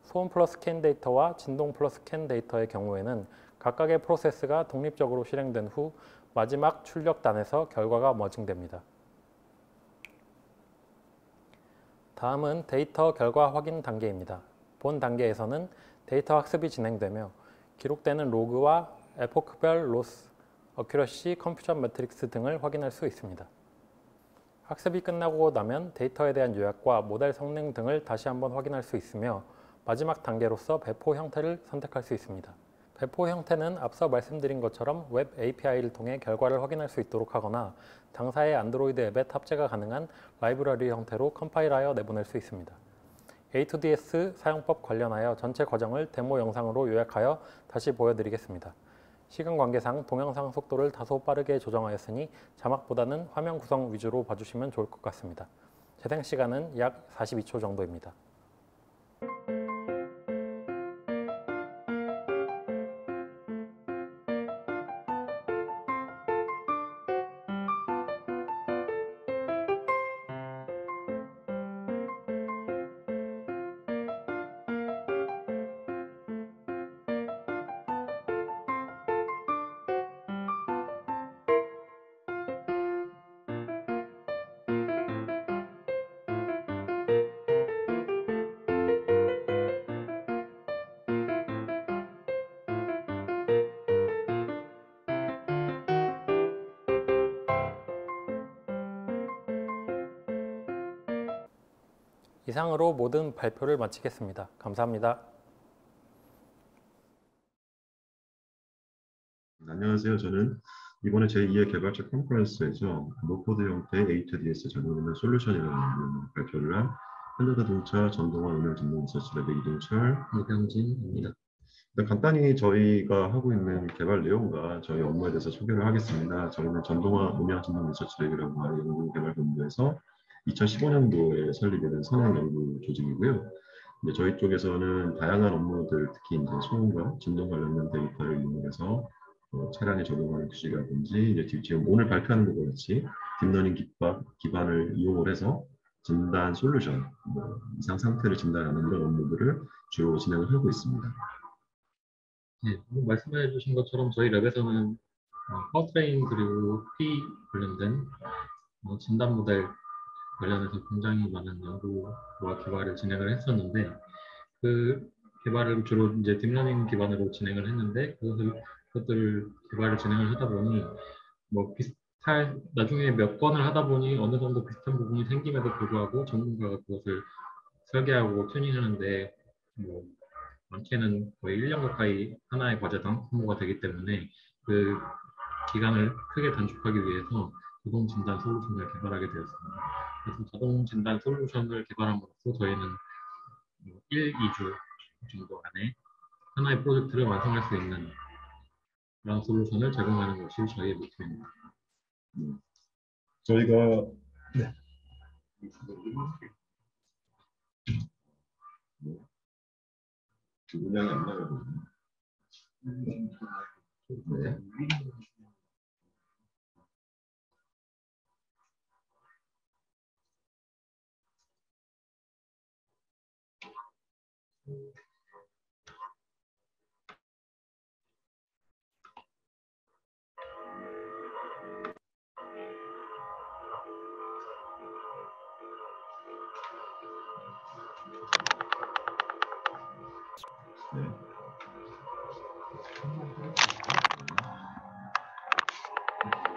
소음 플러스 스캔 데이터와 진동 플러스 스캔 데이터의 경우에는 각각의 프로세스가 독립적으로 실행된 후 마지막 출력단에서 결과가 머징됩니다. 다음은 데이터 결과 확인 단계입니다. 본 단계에서는 데이터 학습이 진행되며 기록되는 로그와 에포크별 로스, 어큐러시, 컨퓨전 매트릭스 등을 확인할 수 있습니다. 학습이 끝나고 나면 데이터에 대한 요약과 모델 성능 등을 다시 한번 확인할 수 있으며 마지막 단계로서 배포 형태를 선택할 수 있습니다. 배포 형태는 앞서 말씀드린 것처럼 웹 API를 통해 결과를 확인할 수 있도록 하거나 당사의 안드로이드 앱에 탑재가 가능한 라이브러리 형태로 컴파일하여 내보낼 수 있습니다. A2DS 사용법 관련하여 전체 과정을 데모 영상으로 요약하여 다시 보여드리겠습니다. 시간 관계상 동영상 속도를 다소 빠르게 조정하였으니 자막보다는 화면 구성 위주로 봐주시면 좋을 것 같습니다. 재생 시간은 약 42초 정도입니다. 이상으로 모든 발표를 마치겠습니다. 감사합니다. 안녕하세요. 저는 이번에 제2회 개발자 컨퍼런스에서 노코드 형태의 A2DS 적용하는 솔루션이라는 발표를 한 현대자동차 전동화 음향 진동 리서치랩의 이동철, 노경진입니다. 간단히 저희가 하고 있는 개발 내용과 저희 업무에 대해서 소개를 하겠습니다. 저희는 전동화 음향 진동 리서치랩이라고 하는 연구 개발 본부에서 2015년도에 설립이 된 선행 연구 조직이고요. 저희 쪽에서는 다양한 업무들, 특히 이제 소음과 진동 관련된 데이터를 이용해서 차량에 적용하는 기술이라든지 이제 지금 오늘 발표하는 것과 같이 딥러닝 기반을 이용을 해서 진단 솔루션, 이상 상태를 진단하는 이런 업무들을 주로 진행을 하고 있습니다. 네, 말씀해 주신 것처럼 저희 랩에서는 파워트레인 그리고 P 관련된 진단 모델 관련해서 굉장히 많은 연구와 개발을 진행을 했었는데 그 개발을 주로 이제 딥러닝 기반으로 진행을 했는데 그것들을 개발을 진행을 하다 보니 나중에 몇 건을 하다 보니 어느 정도 비슷한 부분이 생김에도 불구하고 전문가가 그것을 설계하고 튜닝하는데 많게는 거의 1년 가까이 하나의 과제당 소모가 되기 때문에 그 기간을 크게 단축하기 위해서 자동 진단 솔루션을 개발하게 되었습니다. 그래서 자동 진단 솔루션을 개발함으로써 저희는 1, 2주 정도 안에 하나의 프로젝트를 완성할 수 있는 그런 솔루션을 제공하는 것이 저희의 목표입니다. 저희가 음향이 안 나가거든요. 네.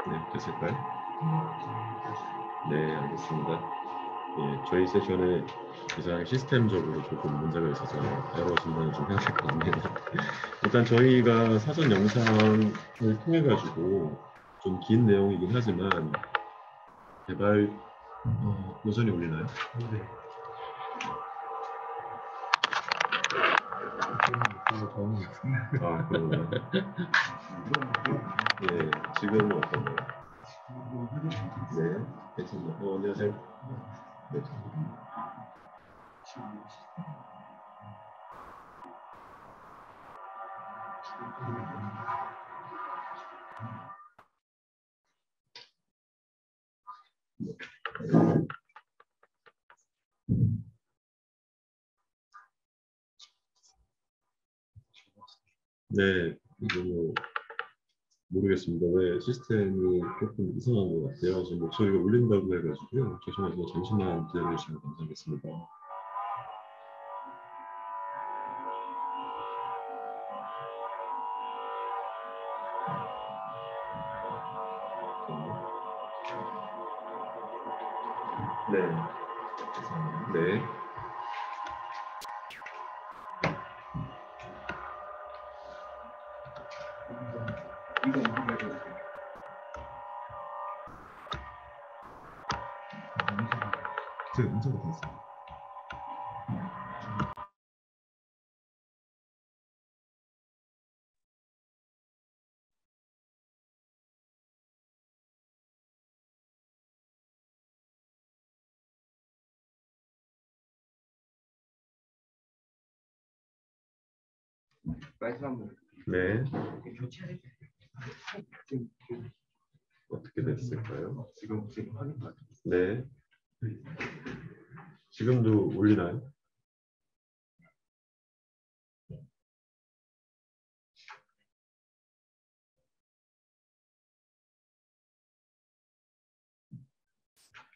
네, 됐을까요? 네, 알겠습니다. 네, 저희 세션에 이상 시스템적으로 조금 문제가 있어서 에러 진단을 좀 해야 될 것 같네요. 일단 저희가 사전 영상을 통해 가지고 좀 긴 내용이긴 하지만 개발 여전히 울리나요? 네. 아, 그런가요? 예, 지금은 어떤가요? 네, 괜찮습니다. 안녕하세요. 네. 네, 이거 모르겠습니다. 왜 시스템이 조금 이상한 것 같아요. 지금 목소리가 울린다고 해가지고요. 죄송하지만 잠시만 기다려주시면 감사하겠습니다. 네. 네. 제가 문자가 됐어요. 네. 어떻게 됐을까요? 지금 확인. 네. 지금도 울리나요?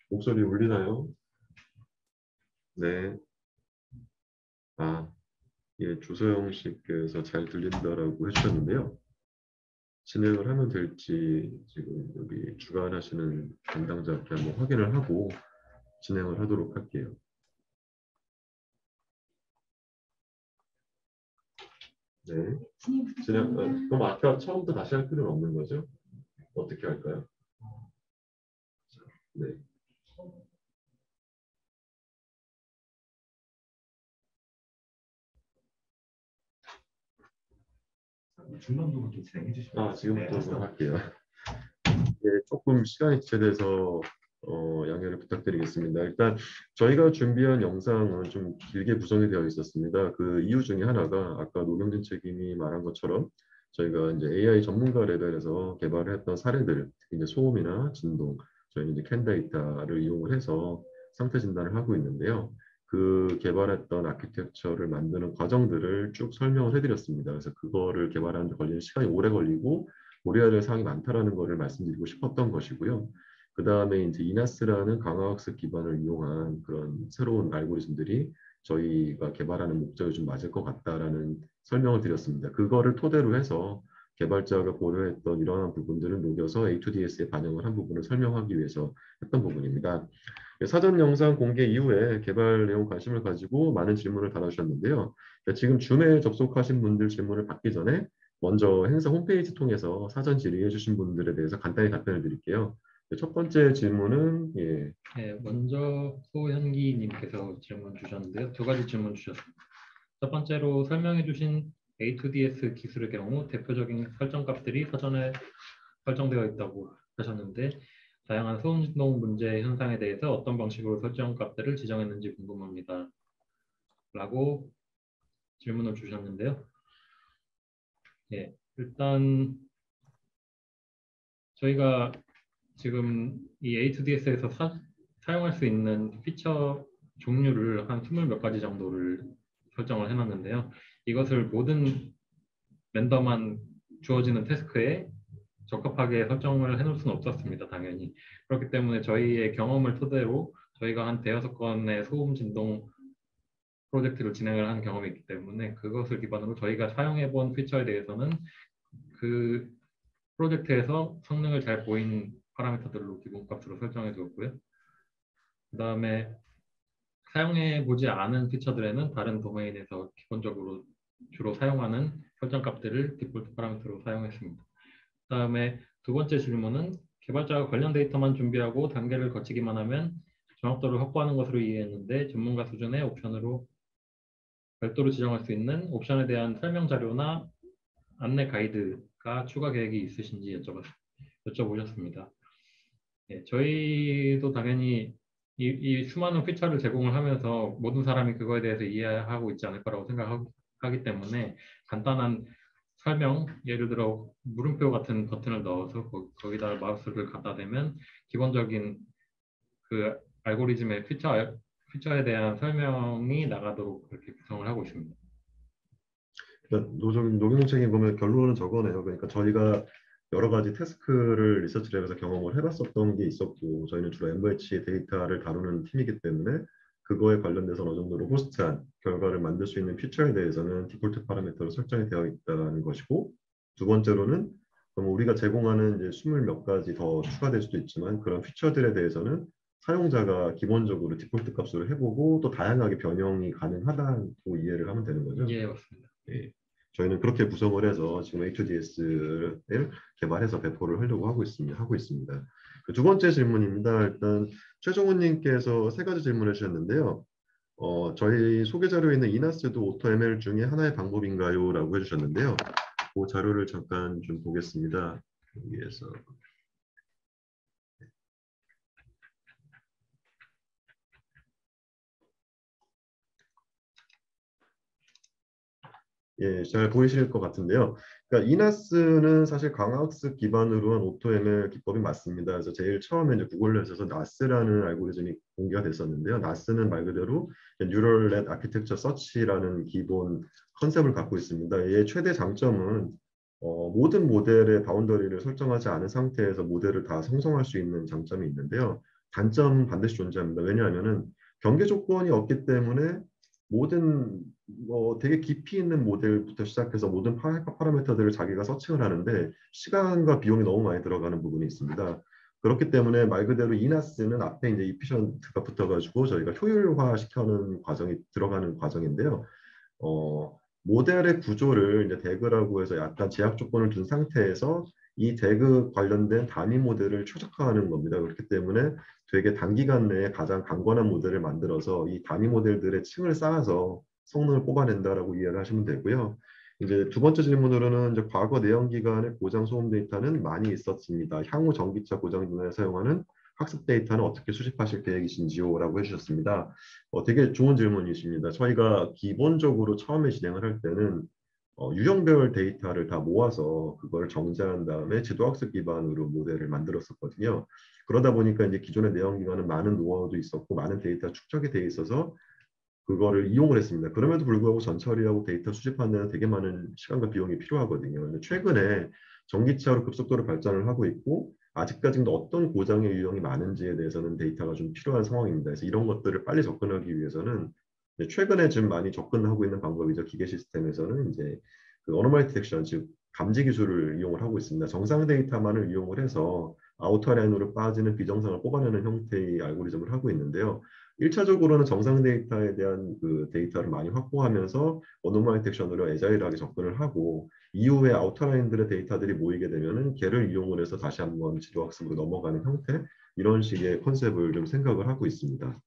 목소리 울리나요? 네. 아, 예, 조소영 씨께서 잘 들린다라고 해주셨는데요. 진행을 하면 될지 지금 여기 주관하시는 담당자께 한번 확인을 하고 진행을 하도록 할게요. 네. 진행, 그럼 아까 처음부터 다시 할 필요는 없는 거죠? 어떻게 할까요? 네. 중간부분 좀 진행해 주시면. 지금부터 할게요. 예, 조금 시간이 지체돼서 양해를 부탁드리겠습니다. 일단 저희가 준비한 영상은 좀 길게 구성이 되어 있었습니다. 그 이유 중에 하나가 아까 노경진 책임이 말한 것처럼 저희가 이제 AI 전문가 레벨에서 개발을 했던 사례들, 특히 이제 소음이나 진동, 저희는 이제 캔 데이터를 이용을 해서 상태 진단을 하고 있는데요. 그 개발했던 아키텍처를 만드는 과정들을 쭉 설명을 해드렸습니다. 그래서 그거를 개발하는 데 걸리는 시간이 오래 걸리고 고려해야 될 사항이 많다라는 것을 말씀드리고 싶었던 것이고요. 그 다음에 이제 이나스라는 강화학습 기반을 이용한 그런 새로운 알고리즘들이 저희가 개발하는 목적이 좀 맞을 것 같다라는 설명을 드렸습니다. 그거를 토대로 해서 개발자가 고려했던 이러한 부분들을 녹여서 A2DS에 반영을 한 부분을 설명하기 위해서 했던 부분입니다. 사전 영상 공개 이후에 개발 내용 관심을 가지고 많은 질문을 달아주셨는데요. 지금 줌에 접속하신 분들 질문을 받기 전에 먼저 행사 홈페이지 통해서 사전 질의해 주신 분들에 대해서 간단히 답변을 드릴게요. 첫 번째 질문은 네, 먼저 소현기님께서 질문 주셨는데요. 두 가지 질문 주셨습니다. 첫 번째로 설명해 주신 A2DS 기술의 경우 대표적인 설정값들이 사전에 설정되어 있다고 하셨는데 다양한 소음 진동 문제 현상에 대해서 어떤 방식으로 설정값들을 지정했는지 궁금합니다. 라고 질문을 주셨는데요. 예, 일단 저희가 지금 이 A2DS에서 사용할 수 있는 피처 종류를 한 20몇 가지 정도를 설정을 해놨는데요. 이것을 모든 랜덤한 주어지는 태스크에 적합하게 설정을 해놓을 수는 없었습니다. 당연히. 그렇기 때문에 저희의 경험을 토대로 저희가 한 대여섯 건의 소음 진동 프로젝트를 진행을 한 경험이 있기 때문에 그것을 기반으로 저희가 사용해본 피처에 대해서는 그 프로젝트에서 성능을 잘 보인 파라미터들로 기본값으로 설정해 두었고요. 그 다음에 사용해보지 않은 피처들에는 다른 도메인에서 기본적으로 주로 사용하는 설정값들을 디폴트 파라미터로 사용했습니다. 그 다음에 두 번째 질문은 개발자가 관련 데이터만 준비하고 단계를 거치기만 하면 정확도를 확보하는 것으로 이해했는데 전문가 수준의 옵션으로 별도로 지정할 수 있는 옵션에 대한 설명 자료나 안내 가이드가 추가 계획이 있으신지 여쭤보셨습니다. 네, 저희도 당연히 이 수많은 피처를 제공을 하면서 모든 사람이 그거에 대해서 이해하고 있지 않을 거라고 생각하기 때문에 간단한 설명, 예를 들어 물음표 같은 버튼을 넣어서 거기다 마우스를 갖다 대면 기본적인 그 알고리즘의 피처에 대한 설명이 나가도록 그렇게 구성을 하고 있습니다. 그러니까 녹용 책임 보면 결론은 저거네요. 그러니까 저희가 여러 가지 태스크를 리서치랩에서 경험을 해봤었던 게 있었고 저희는 주로 MVH 데이터를 다루는 팀이기 때문에 그거에 관련돼서 어느 정도 로부스트한 결과를 만들 수 있는 퓨처에 대해서는 디폴트 파라미터로 설정이 되어 있다는 것이고 두 번째로는 그럼 우리가 제공하는 이제 20몇 가지 더 추가될 수도 있지만 그런 퓨처들에 대해서는 사용자가 기본적으로 디폴트 값으로 해보고 또 다양하게 변형이 가능하다고 이해를 하면 되는 거죠. 예, 맞습니다. 예. 저희는 그렇게 구성을 해서 지금 A2DS를 개발해서 배포를 하려고 하고 있습니다. 두 번째 질문입니다. 일단 최종훈님께서 세 가지 질문을 주셨는데요. 저희 소개 자료에 있는 이나스도 오토 ML 중에 하나의 방법인가요? 라고 해주셨는데요. 그 자료를 잠깐 좀 보겠습니다. 여기에서. 예, 잘 보이실 것 같은데요. 그러니까 이나스는 사실 강화학습 기반으로 한 오토ML 기법이 맞습니다. 그래서 제일 처음에 이제 구글넷에서 나스라는 알고리즘이 공개가 됐었는데요. 나스는 말 그대로 뉴럴 넷 아키텍처 서치라는 기본 컨셉을 갖고 있습니다. 얘의 최대 장점은 모든 모델의 바운더리를 설정하지 않은 상태에서 모델을 다 생성할 수 있는 장점이 있는데요. 단점은 반드시 존재합니다. 왜냐하면은 경계 조건이 없기 때문에 모든 되게 깊이 있는 모델부터 시작해서 모든 파라미터들을 자기가 서칭을 하는데 시간과 비용이 너무 많이 들어가는 부분이 있습니다. 그렇기 때문에 말 그대로 이나스는 앞에 이제 이피션트가 붙어가지고 저희가 효율화 시켜는 과정이 들어가는 과정인데요. 모델의 구조를 이제 대그라고 해서 약간 제약 조건을 둔 상태에서 이 대그 관련된 단위 모델을 최적화하는 겁니다. 그렇기 때문에 되게 단기간 내에 가장 강건한 모델을 만들어서 이 단위 모델들의 층을 쌓아서 성능을 뽑아낸다라고 이해를 하시면 되고요. 이제 두 번째 질문으로는 이제 과거 내연 기관의 고장 소음 데이터는 많이 있었습니다. 향후 전기차 고장 분야에 사용하는 학습 데이터는 어떻게 수집하실 계획이신지요? 라고 해주셨습니다. 되게 좋은 질문이십니다. 저희가 기본적으로 처음에 진행을 할 때는 유형별 데이터를 다 모아서 그걸 정제한 다음에 지도학습 기반으로 모델을 만들었었거든요. 그러다 보니까 이제 기존의 내연기관은 많은 노하우도 있었고 많은 데이터 축적이 돼 있어서 그거를 이용을 했습니다. 그럼에도 불구하고 전처리하고 데이터 수집하는 데는 되게 많은 시간과 비용이 필요하거든요. 근데 최근에 전기차로 급속도로 발전을 하고 있고 아직까지도 어떤 고장의 유형이 많은지에 대해서는 데이터가 좀 필요한 상황입니다. 그래서 이런 것들을 빨리 접근하기 위해서는 최근에 좀 많이 접근하고 있는 방법이죠. 기계 시스템에서는 이제 그 어노멀리 디텍션, 즉 감지 기술을 이용을 하고 있습니다. 정상 데이터만을 이용을 해서 아우터 라인으로 빠지는 비정상을 뽑아내는 형태의 알고리즘을 하고 있는데요. 1차적으로는 정상 데이터에 대한 그 데이터를 많이 확보하면서 어노멀리 디텍션으로 애자일하게 접근을 하고 이후에 아우터라인들의 데이터들이 모이게 되면은 걔를 이용을 해서 다시 한번 지도학습으로 넘어가는 형태 이런 식의 컨셉을 좀 생각을 하고 있습니다.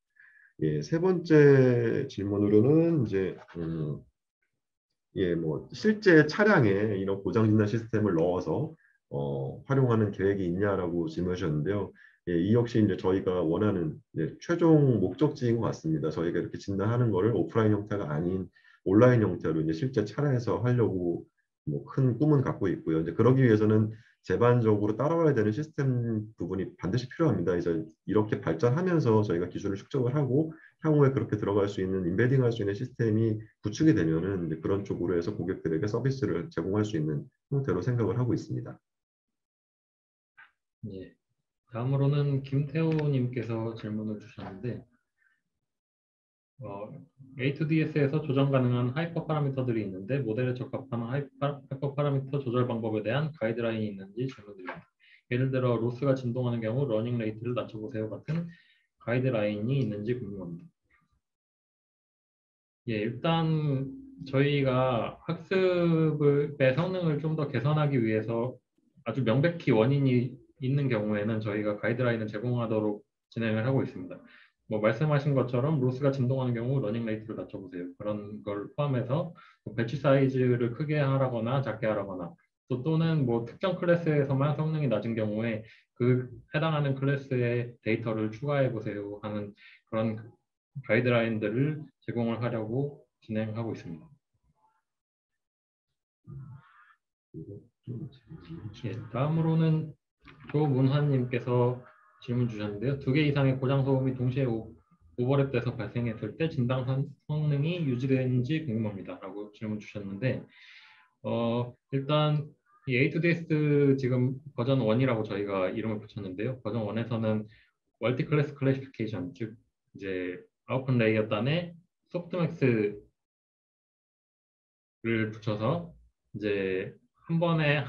예, 세 번째 질문으로는 이제 뭐 실제 차량에 이런 고장 진단 시스템을 넣어서 활용하는 계획이 있냐라고 질문해 주셨는데요. 예, 이 역시 이제 저희가 원하는 최종 목적지인 것 같습니다. 저희가 이렇게 진단하는 거를 오프라인 형태가 아닌 온라인 형태로 이제 실제 차량에서 하려고 뭐 큰 꿈은 갖고 있고요. 이제 그러기 위해서는 제반적으로 따라와야 되는 시스템 부분이 반드시 필요합니다. 이제 이렇게 발전하면서 저희가 기술을 축적을 하고 향후에 그렇게 들어갈 수 있는 인베딩할 수 있는 시스템이 구축이 되면은 이제 그런 쪽으로 해서 고객들에게 서비스를 제공할 수 있는 형태로 생각을 하고 있습니다. 예. 다음으로는 김태호님께서 질문을 주셨는데 A2DS에서 조정 가능한 하이퍼 파라미터들이 있는데 모델에 적합한 하이퍼 파라미터 조절 방법에 대한 가이드라인이 있는지 질문드립니다. 예를 들어 로스가 진동하는 경우 러닝 레이트를 낮춰보세요 같은 가이드라인이 있는지 궁금합니다. 예, 일단 저희가 학습의 성능을 좀 더 개선하기 위해서 아주 명백히 원인이 있는 경우에는 저희가 가이드라인을 제공하도록 진행을 하고 있습니다. 뭐 말씀하신 것처럼 로스가 진동하는 경우 러닝 레이트를 낮춰보세요. 그런 걸 포함해서 배치 사이즈를 크게 하라거나 작게 하라거나 또는 뭐 특정 클래스에서만 성능이 낮은 경우에 그 해당하는 클래스의 데이터를 추가해 보세요 하는 그런 가이드라인들을 제공을 하려고 진행하고 있습니다. 예, 다음으로는 조문환님께서 질문 주셨는데요. 2개 이상의 고장 소음이 동시에 오버랩돼서 발생했을 때 진단 성능이 유지되는지 궁금합니다. 라고 질문 주셨는데 일단 이 A2DS 지금 버전 1이라고 저희가 이름을 붙였는데요. 버전 1에서는 멀티 클래스 클래시피케이션, 즉 이제 아웃풋 레이어 단에 소프트맥스를 붙여서 이제 한 번에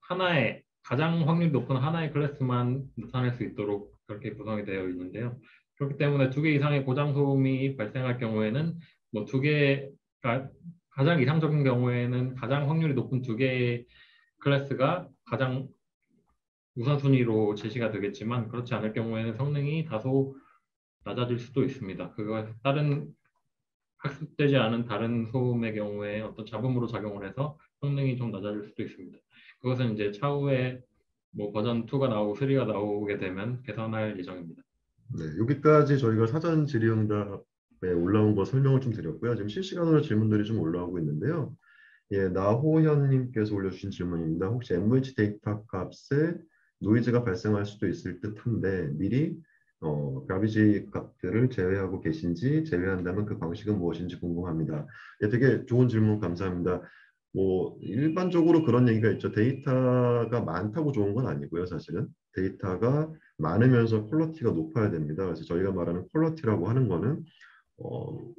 하나의 가장 확률 높은 하나의 클래스만 나타낼 수 있도록 그렇게 구성이 되어 있는데요. 그렇기 때문에 2개 이상의 고장 소음이 발생할 경우에는 뭐 2개가 가장 이상적인 경우에는 가장 확률이 높은 2개의 클래스가 가장 우선순위로 제시가 되겠지만 그렇지 않을 경우에는 성능이 다소 낮아질 수도 있습니다. 그거 다른 학습되지 않은 다른 소음의 경우에 어떤 잡음으로 작용을 해서 성능이 좀 낮아질 수도 있습니다. 그것은 이제 차후에 뭐 버전 2가 나오고 3가 나오게 되면 개선할 예정입니다. 네, 여기까지 저희가 사전 질의응답에 올라온 거 설명을 좀 드렸고요. 지금 실시간으로 질문들이 좀 올라오고 있는데요. 예, 나호현님께서 올려주신 질문입니다. 혹시 MVH 데이터 값에 노이즈가 발생할 수도 있을 듯한데 미리 그라비지 값들을 제외하고 계신지 제외한다면 그 방식은 무엇인지 궁금합니다. 예, 되게 좋은 질문 감사합니다. 뭐 일반적으로 그런 얘기가 있죠. 데이터가 많다고 좋은 건 아니고요. 사실은 데이터가 많으면서 퀄리티가 높아야 됩니다. 그래서 저희가 말하는 퀄리티라고 하는 거는 뭐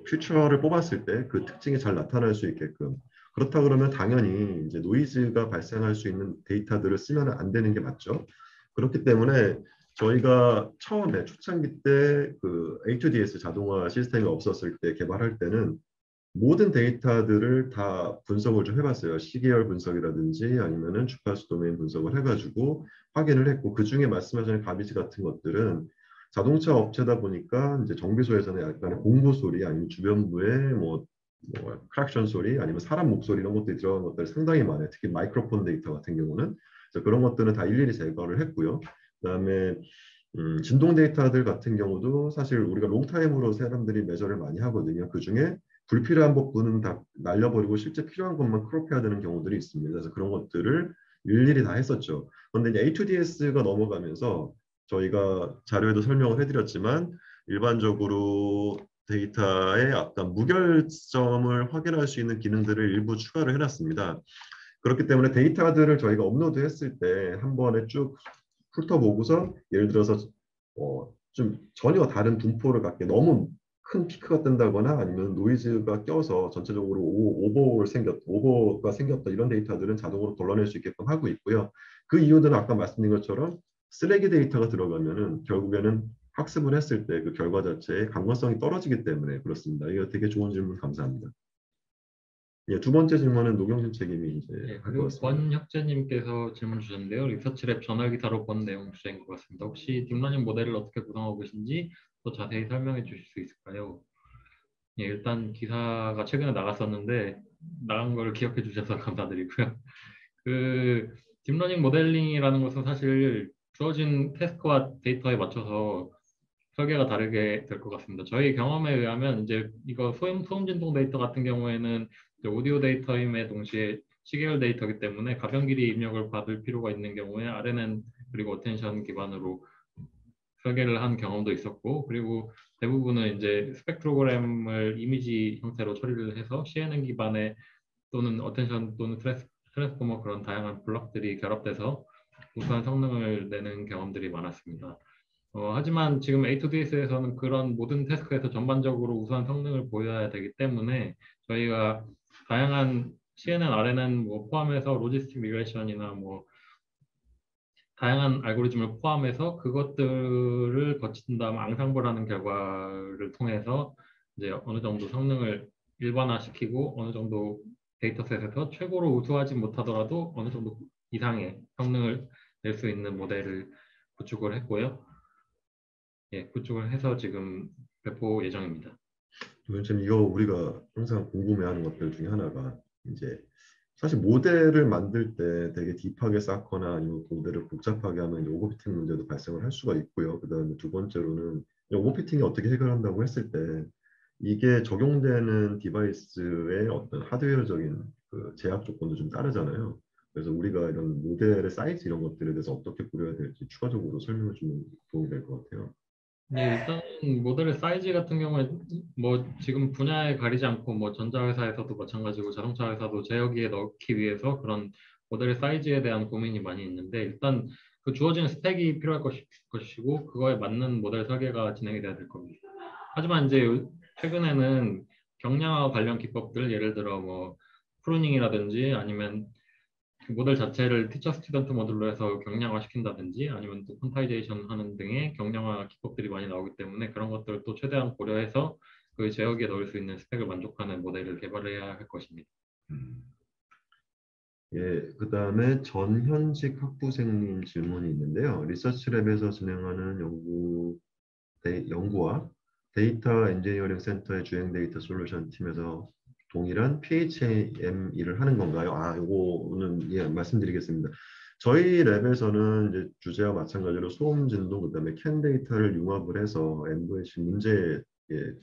퓨처를 뽑았을 때 그 특징이 잘 나타날 수 있게끔 그렇다 그러면 당연히 이제 노이즈가 발생할 수 있는 데이터들을 쓰면 안 되는 게 맞죠. 그렇기 때문에 저희가 처음에 초창기 때 그 H2DS 자동화 시스템이 없었을 때 개발할 때는 모든 데이터들을 다 분석을 좀 해봤어요. 시계열 분석이라든지 아니면은 주파수 도메인 분석을 해가지고 확인을 했고 그 중에 말씀하신 가비지 같은 것들은 자동차 업체다 보니까 이제 정비소에서는 약간의 공구 소리 아니면 주변부의 뭐 크락션 소리 아니면 사람 목소리 이런 것들이 들어간 것들이 상당히 많아요. 특히 마이크로폰 데이터 같은 경우는 그래서 그런 것들은 다 일일이 제거를 했고요. 그다음에 진동 데이터들 같은 경우도 사실 우리가 롱타임으로 사람들이 매저를 많이 하거든요. 그 중에 불필요한 부분은 다 날려버리고 실제 필요한 것만 크롭해야 되는 경우들이 있습니다. 그래서 그런 것들을 일일이 다 했었죠. 그런데 이제 A2DS가 넘어가면서 저희가 자료에도 설명을 해드렸지만 일반적으로 데이터의 어떤 무결점을 확인할 수 있는 기능들을 일부 추가를 해놨습니다. 그렇기 때문에 데이터들을 저희가 업로드했을 때 한 번에 쭉 훑어보고서 예를 들어서 좀 전혀 다른 분포를 갖게 너무 큰 피크가 뜬다거나 아니면 노이즈가 껴서 전체적으로 오버가 생겼다 이런 데이터들은 자동으로 걸러낼 수 있게끔 하고 있고요. 그 이유는 아까 말씀드린 것처럼 쓰레기 데이터가 들어가면은 결국에는 학습을 했을 때 그 결과 자체의 강건성이 떨어지기 때문에 그렇습니다. 이거 되게 좋은 질문 감사합니다. 예, 두 번째 질문은 노경진 책임이 이제 할 것 그리고 같습니다. 권혁재님께서 질문 주셨는데요. 리서치랩 전화기사로 본 내용 주제인 것 같습니다. 혹시 딥러닝 모델을 어떻게 구성하고 계신지 더 자세히 설명해 주실 수 있을까요? 예, 일단 기사가 최근에 나갔었는데 나간 걸 기억해 주셔서 감사드리고요. 그 딥러닝 모델링이라는 것은 사실 주어진 태스크와 데이터에 맞춰서 설계가 다르게 될 것 같습니다. 저희 경험에 의하면 이제 이거 소음 진동 데이터 같은 경우에는 이제 오디오 데이터임에 동시에 시계열 데이터이기 때문에 가변 길이 입력을 받을 필요가 있는 경우에 RNN 그리고 어텐션 기반으로 설계를 한 경험도 있었고 그리고 대부분은 이제 스펙트로그램을 이미지 형태로 처리를 해서 CNN 기반의 또는 어텐션 또는 트랜스포머 그런 다양한 블록들이 결합돼서 우수한 성능을 내는 경험들이 많았습니다. 하지만 지금 A2DS에서는 그런 모든 태스크에서 전반적으로 우수한 성능을 보여야 되기 때문에 저희가 다양한 CNN, RNN 뭐 포함해서 로지스틱 리그레션이나 뭐 다양한 알고리즘을 포함해서 그것들을 거친 다음 앙상블하는 결과를 통해서 이제 어느 정도 성능을 일반화시키고 어느 정도 데이터셋에서 최고로 우수하지 못하더라도 어느 정도 이상의 성능을 낼 수 있는 모델을 구축을 했고요. 예, 구축을 해서 지금 배포 예정입니다. 지금 이거 우리가 항상 궁금해하는 것들 중에 하나가 이제 사실 모델을 만들 때 되게 딥하게 쌓거나 아니면 모델을 복잡하게 하면 이제 오버피팅 문제도 발생을 할 수가 있고요. 그다음에 두 번째로는 오버피팅이 어떻게 해결한다고 했을 때 이게 적용되는 디바이스의 어떤 하드웨어적인 그 제약 조건도 좀 따르잖아요. 그래서 우리가 이런 모델의 사이즈 이런 것들에 대해서 어떻게 고려해야 될지 추가적으로 설명해 주면 도움이 될 것 같아요. 네, 일단 모델의 사이즈 같은 경우에 뭐 지금 분야에 가리지 않고 뭐 전자회사에서도 마찬가지고 자동차 회사도 제어기에 넣기 위해서 그런 모델의 사이즈에 대한 고민이 많이 있는데 일단 그 주어지는 스펙이 필요할 것이고 그거에 맞는 모델 설계가 진행이 돼야 될 겁니다. 하지만 이제 최근에는 경량화 관련 기법들 예를 들어 뭐 프루닝이라든지 아니면 그 모델 자체를 티처 스튜던트 모듈로 해서 경량화 시킨다든지 아니면 또 퀀타이제이션 하는 등의 경량화 기법들이 많이 나오기 때문에 그런 것들을 또 최대한 고려해서 그 제어기에 넣을 수 있는 스펙을 만족하는 모델을 개발해야 할 것입니다. 예, 그다음에 전현직 학부생님 질문이 있는데요. 리서치랩에서 진행하는 연구와 데이터 엔지니어링 센터의 주행 데이터 솔루션 팀에서 동일한 PHM 일을 하는 건가요? 아, 요거는 예, 말씀드리겠습니다. 저희 랩에서는 이제 주제와 마찬가지로 소음 진동 그다음에 캔 데이터를 융합을 해서 MVH 문제에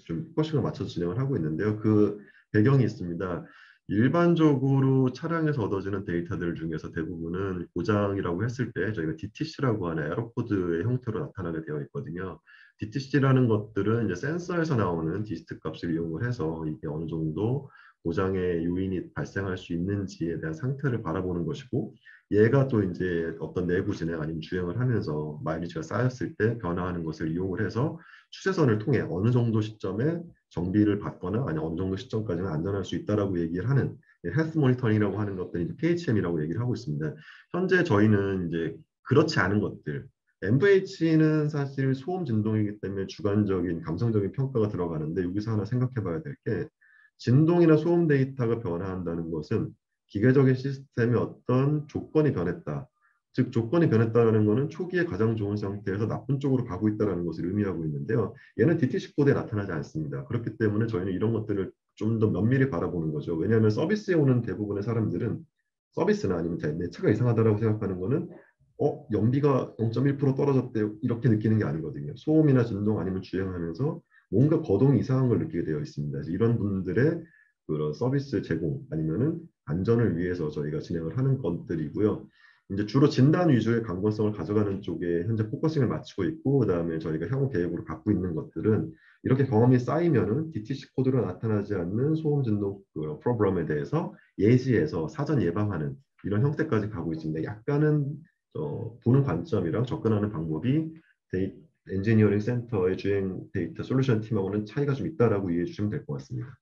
좀 포커싱을 맞춰서 진행을 하고 있는데요. 그 배경이 있습니다. 일반적으로 차량에서 얻어지는 데이터들 중에서 대부분은 고장이라고 했을 때 저희가 DTC라고 하는 에러코드의 형태로 나타나게 되어 있거든요. DTC라는 것들은 이제 센서에서 나오는 디스트 값을 이용을 해서 이게 어느 정도 고장의 요인이 발생할 수 있는지에 대한 상태를 바라보는 것이고, 얘가 또 이제 어떤 내부 진행 아니면 주행을 하면서 마일리지가 쌓였을 때 변화하는 것을 이용을 해서 추세선을 통해 어느 정도 시점에 정비를 받거나 아니 어느 정도 시점까지는 안전할 수 있다라고 얘기를 하는 헬스 모니터링이라고 하는 것들이 이제 PHM이라고 얘기를 하고 있습니다. 현재 저희는 이제 그렇지 않은 것들, MVH는 사실 소음 진동이기 때문에 주관적인 감성적인 평가가 들어가는데 여기서 하나 생각해 봐야 될 게 진동이나 소음 데이터가 변화한다는 것은 기계적인 시스템의 어떤 조건이 변했다. 즉 조건이 변했다는 것은 초기에 가장 좋은 상태에서 나쁜 쪽으로 가고 있다는 것을 의미하고 있는데요. 얘는 DTC 코드에 나타나지 않습니다. 그렇기 때문에 저희는 이런 것들을 좀 더 면밀히 바라보는 거죠. 왜냐하면 서비스에 오는 대부분의 사람들은 서비스나 아니면 내 차가 이상하다라고 생각하는 거는 연비가 0.1% 떨어졌대요. 이렇게 느끼는 게 아니거든요. 소음이나 진동 아니면 주행하면서 뭔가 거동이 이상한 걸 느끼게 되어 있습니다. 그래서 이런 분들의 그런 서비스 제공 아니면은 안전을 위해서 저희가 진행을 하는 것들이고요. 이제 주로 진단 위주의 강건성을 가져가는 쪽에 현재 포커싱을 맞추고 있고, 그다음에 저희가 향후 계획으로 갖고 있는 것들은 이렇게 경험이 쌓이면은 DTC 코드로 나타나지 않는 소음 진동 프로그램에 대해서 예시해서 사전 예방하는 이런 형태까지 가고 있습니다. 약간은 보는 관점이랑 접근하는 방법이 엔지니어링 센터의 주행 데이터 솔루션 팀하고는 차이가 좀 있다라고 이해해 주시면 될 것 같습니다.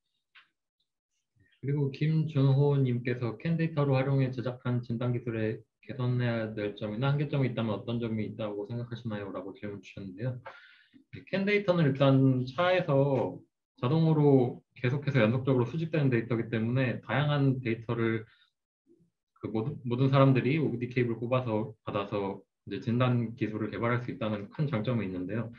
그리고 김준호님께서 캔 데이터로 활용해 제작한 진단 기술에 개선해야 될 점이나 한계점이 있다면 어떤 점이 있다고 생각하시나요? 라고 질문 주셨는데요. 캔 데이터는 일단 차에서 자동으로 계속해서 연속적으로 수집되는 데이터이기 때문에 다양한 데이터를 그 모든 사람들이 OBD 케이블 꼽아서 받아서 이제 진단 기술을 개발할 수 있다는 큰 장점이 있는데요.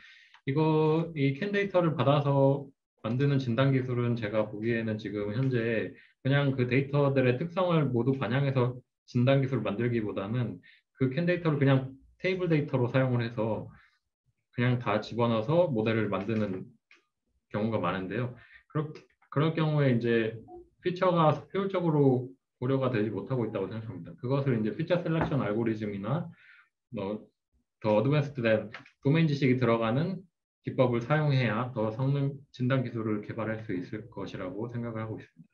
이 캔 데이터를 받아서 만드는 진단 기술은 제가 보기에는 지금 현재 그냥 그 데이터들의 특성을 모두 반영해서 진단 기술을 만들기보다는 그 캔 데이터를 그냥 테이블 데이터로 사용을 해서 그냥 다 집어넣어서 모델을 만드는 경우가 많은데요. 그럴 경우에 이제 피처가 효율적으로 고려가 되지 못하고 있다고 생각합니다. 그것을 이제 피처 셀렉션 알고리즘이나 더 어드밴스드된 도메인 지식이 들어가는 기법을 사용해야 더 성능 진단 기술을 개발할 수 있을 것이라고 생각을 하고 있습니다.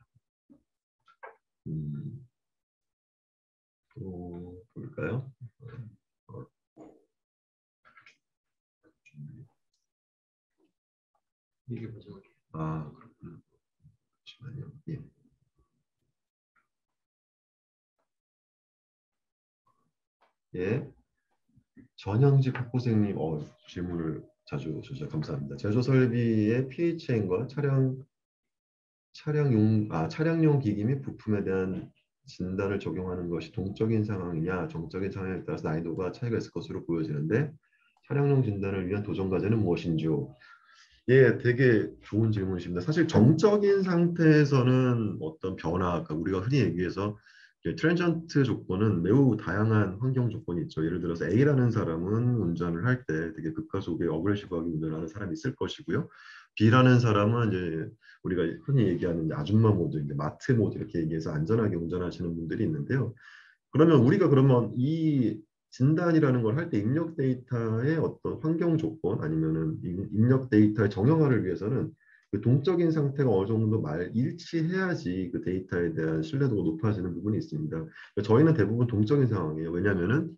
또 볼까요? 이게 뭐죠? 아, 그렇구나. 잠시만요. 예. 예. 전형직 학부생님 질문을 자주 주셔서 감사합니다. 제조 설비의 PHM과 차량용 기기 및 부품에 대한 진단을 적용하는 것이 동적인 상황이냐 정적인 상황에 따라서 난이도가 차이가 있을 것으로 보여지는데 차량용 진단을 위한 도전 과제는 무엇인지요? 예, 되게 좋은 질문이십니다. 사실 정적인 상태에서는 어떤 변화, 그러니까 우리가 흔히 얘기해서 트랜전트 조건은 매우 다양한 환경 조건이 있죠. 예를 들어서 A라는 사람은 운전을 할 때 되게 극가속에 어그레시브하게 운전하는 사람이 있을 것이고요. B라는 사람은 이제 우리가 흔히 얘기하는 이제 아줌마 모드, 이제 마트 모드 이렇게 얘기해서 안전하게 운전하시는 분들이 있는데요. 그러면 이 진단이라는 걸 할 때 입력 데이터의 어떤 환경 조건 아니면은 입력 데이터의 정형화를 위해서는 그 동적인 상태가 어느 정도 일치해야지 그 데이터에 대한 신뢰도가 높아지는 부분이 있습니다. 그러니까 저희는 대부분 동적인 상황이에요. 왜냐하면은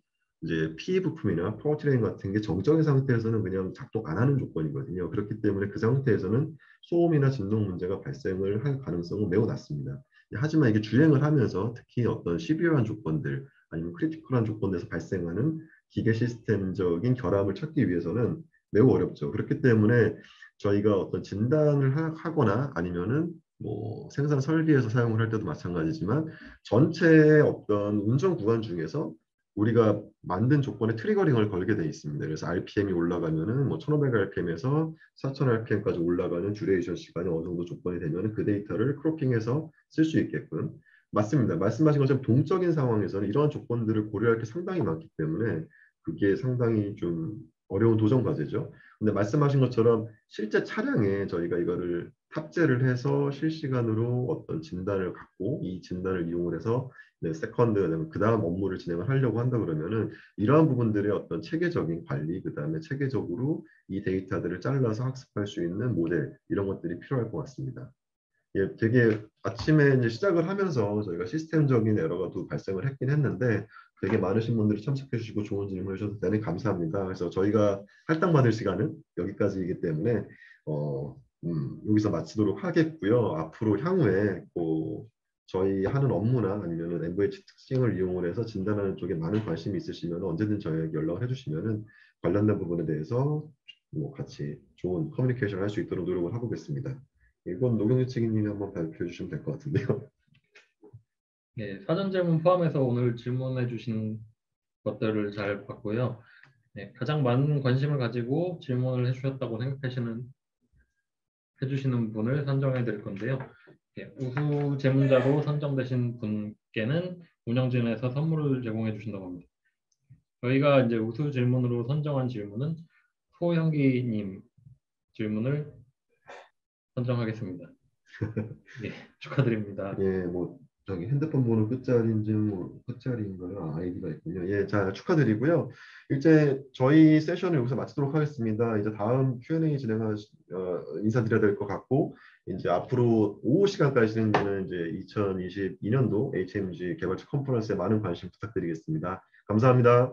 이제 PE 부품이나 파워트레인 같은 게 정적인 상태에서는 그냥 작동 안 하는 조건이거든요. 그렇기 때문에 그 상태에서는 소음이나 진동 문제가 발생을 할 가능성은 매우 낮습니다. 하지만 이게 주행을 하면서 특히 어떤 시비어한 조건들 아니면 크리티컬한 조건에서 발생하는 기계 시스템적인 결함을 찾기 위해서는 매우 어렵죠. 그렇기 때문에 저희가 어떤 진단을 하거나 아니면은 뭐 생산 설비에서 사용을 할 때도 마찬가지지만 전체의 어떤 운전 구간 중에서 우리가 만든 조건에 트리거링을 걸게 돼 있습니다. 그래서 RPM이 올라가면은 뭐 1500rpm에서 4000rpm까지 올라가는 듀레이션 시간이 어느 정도 조건이 되면 그 데이터를 크로핑해서 쓸 수 있게끔 맞습니다. 말씀하신 것처럼 동적인 상황에서는 이러한 조건들을 고려할 게 상당히 많기 때문에 그게 상당히 좀 어려운 도전 과제죠. 근데 말씀하신 것처럼 실제 차량에 저희가 이거를 탑재를 해서 실시간으로 어떤 진단을 갖고 이 진단을 이용을 해서 세컨드, 그 다음 업무를 진행을 하려고 한다 그러면은 이러한 부분들의 어떤 체계적인 관리, 그 다음에 체계적으로 이 데이터들을 잘라서 학습할 수 있는 모델, 이런 것들이 필요할 것 같습니다. 예, 되게 아침에 이제 시작을 하면서 저희가 시스템적인 에러가 또 발생을 했긴 했는데 되게 많으신 분들이 참석해 주시고 좋은 질문을 해주셔서 대단히 감사합니다. 그래서 저희가 할당받을 시간은 여기까지이기 때문에 여기서 마치도록 하겠고요. 앞으로 향후에 저희 하는 업무나 아니면 MVH 특징을 이용을 해서 진단하는 쪽에 많은 관심이 있으시면 언제든 저희에게 연락을 해주시면 관련된 부분에 대해서 뭐 같이 좋은 커뮤니케이션을 할 수 있도록 노력을 해보겠습니다. 이건 노경재 책임님이 한번 발표해 주시면 될 것 같은데요. 네, 사전 질문 포함해서 오늘 질문해 주신 것들을 잘 봤고요. 네, 가장 많은 관심을 가지고 질문을 해주셨다고 해주시는 분을 선정해 드릴 건데요. 네, 우수 제문자로 선정되신 분께는 운영진에서 선물을 제공해 주신다고 합니다. 저희가 이제 우수 질문으로 선정한 질문은 소형기님 질문을 선정하겠습니다. 예, 축하드립니다. 예, 뭐 저기 핸드폰 번호 끝자리인지 뭐 끝자리인가요? 아이디가 있군요. 예, 자 축하드리고요. 이제 저희 세션을 여기서 마치도록 하겠습니다. 이제 다음 Q&A 인사드려야 될 것 같고 이제 앞으로 오후 시간까지는 이제 2022년도 HMG 개발자 컨퍼런스에 많은 관심 부탁드리겠습니다. 감사합니다.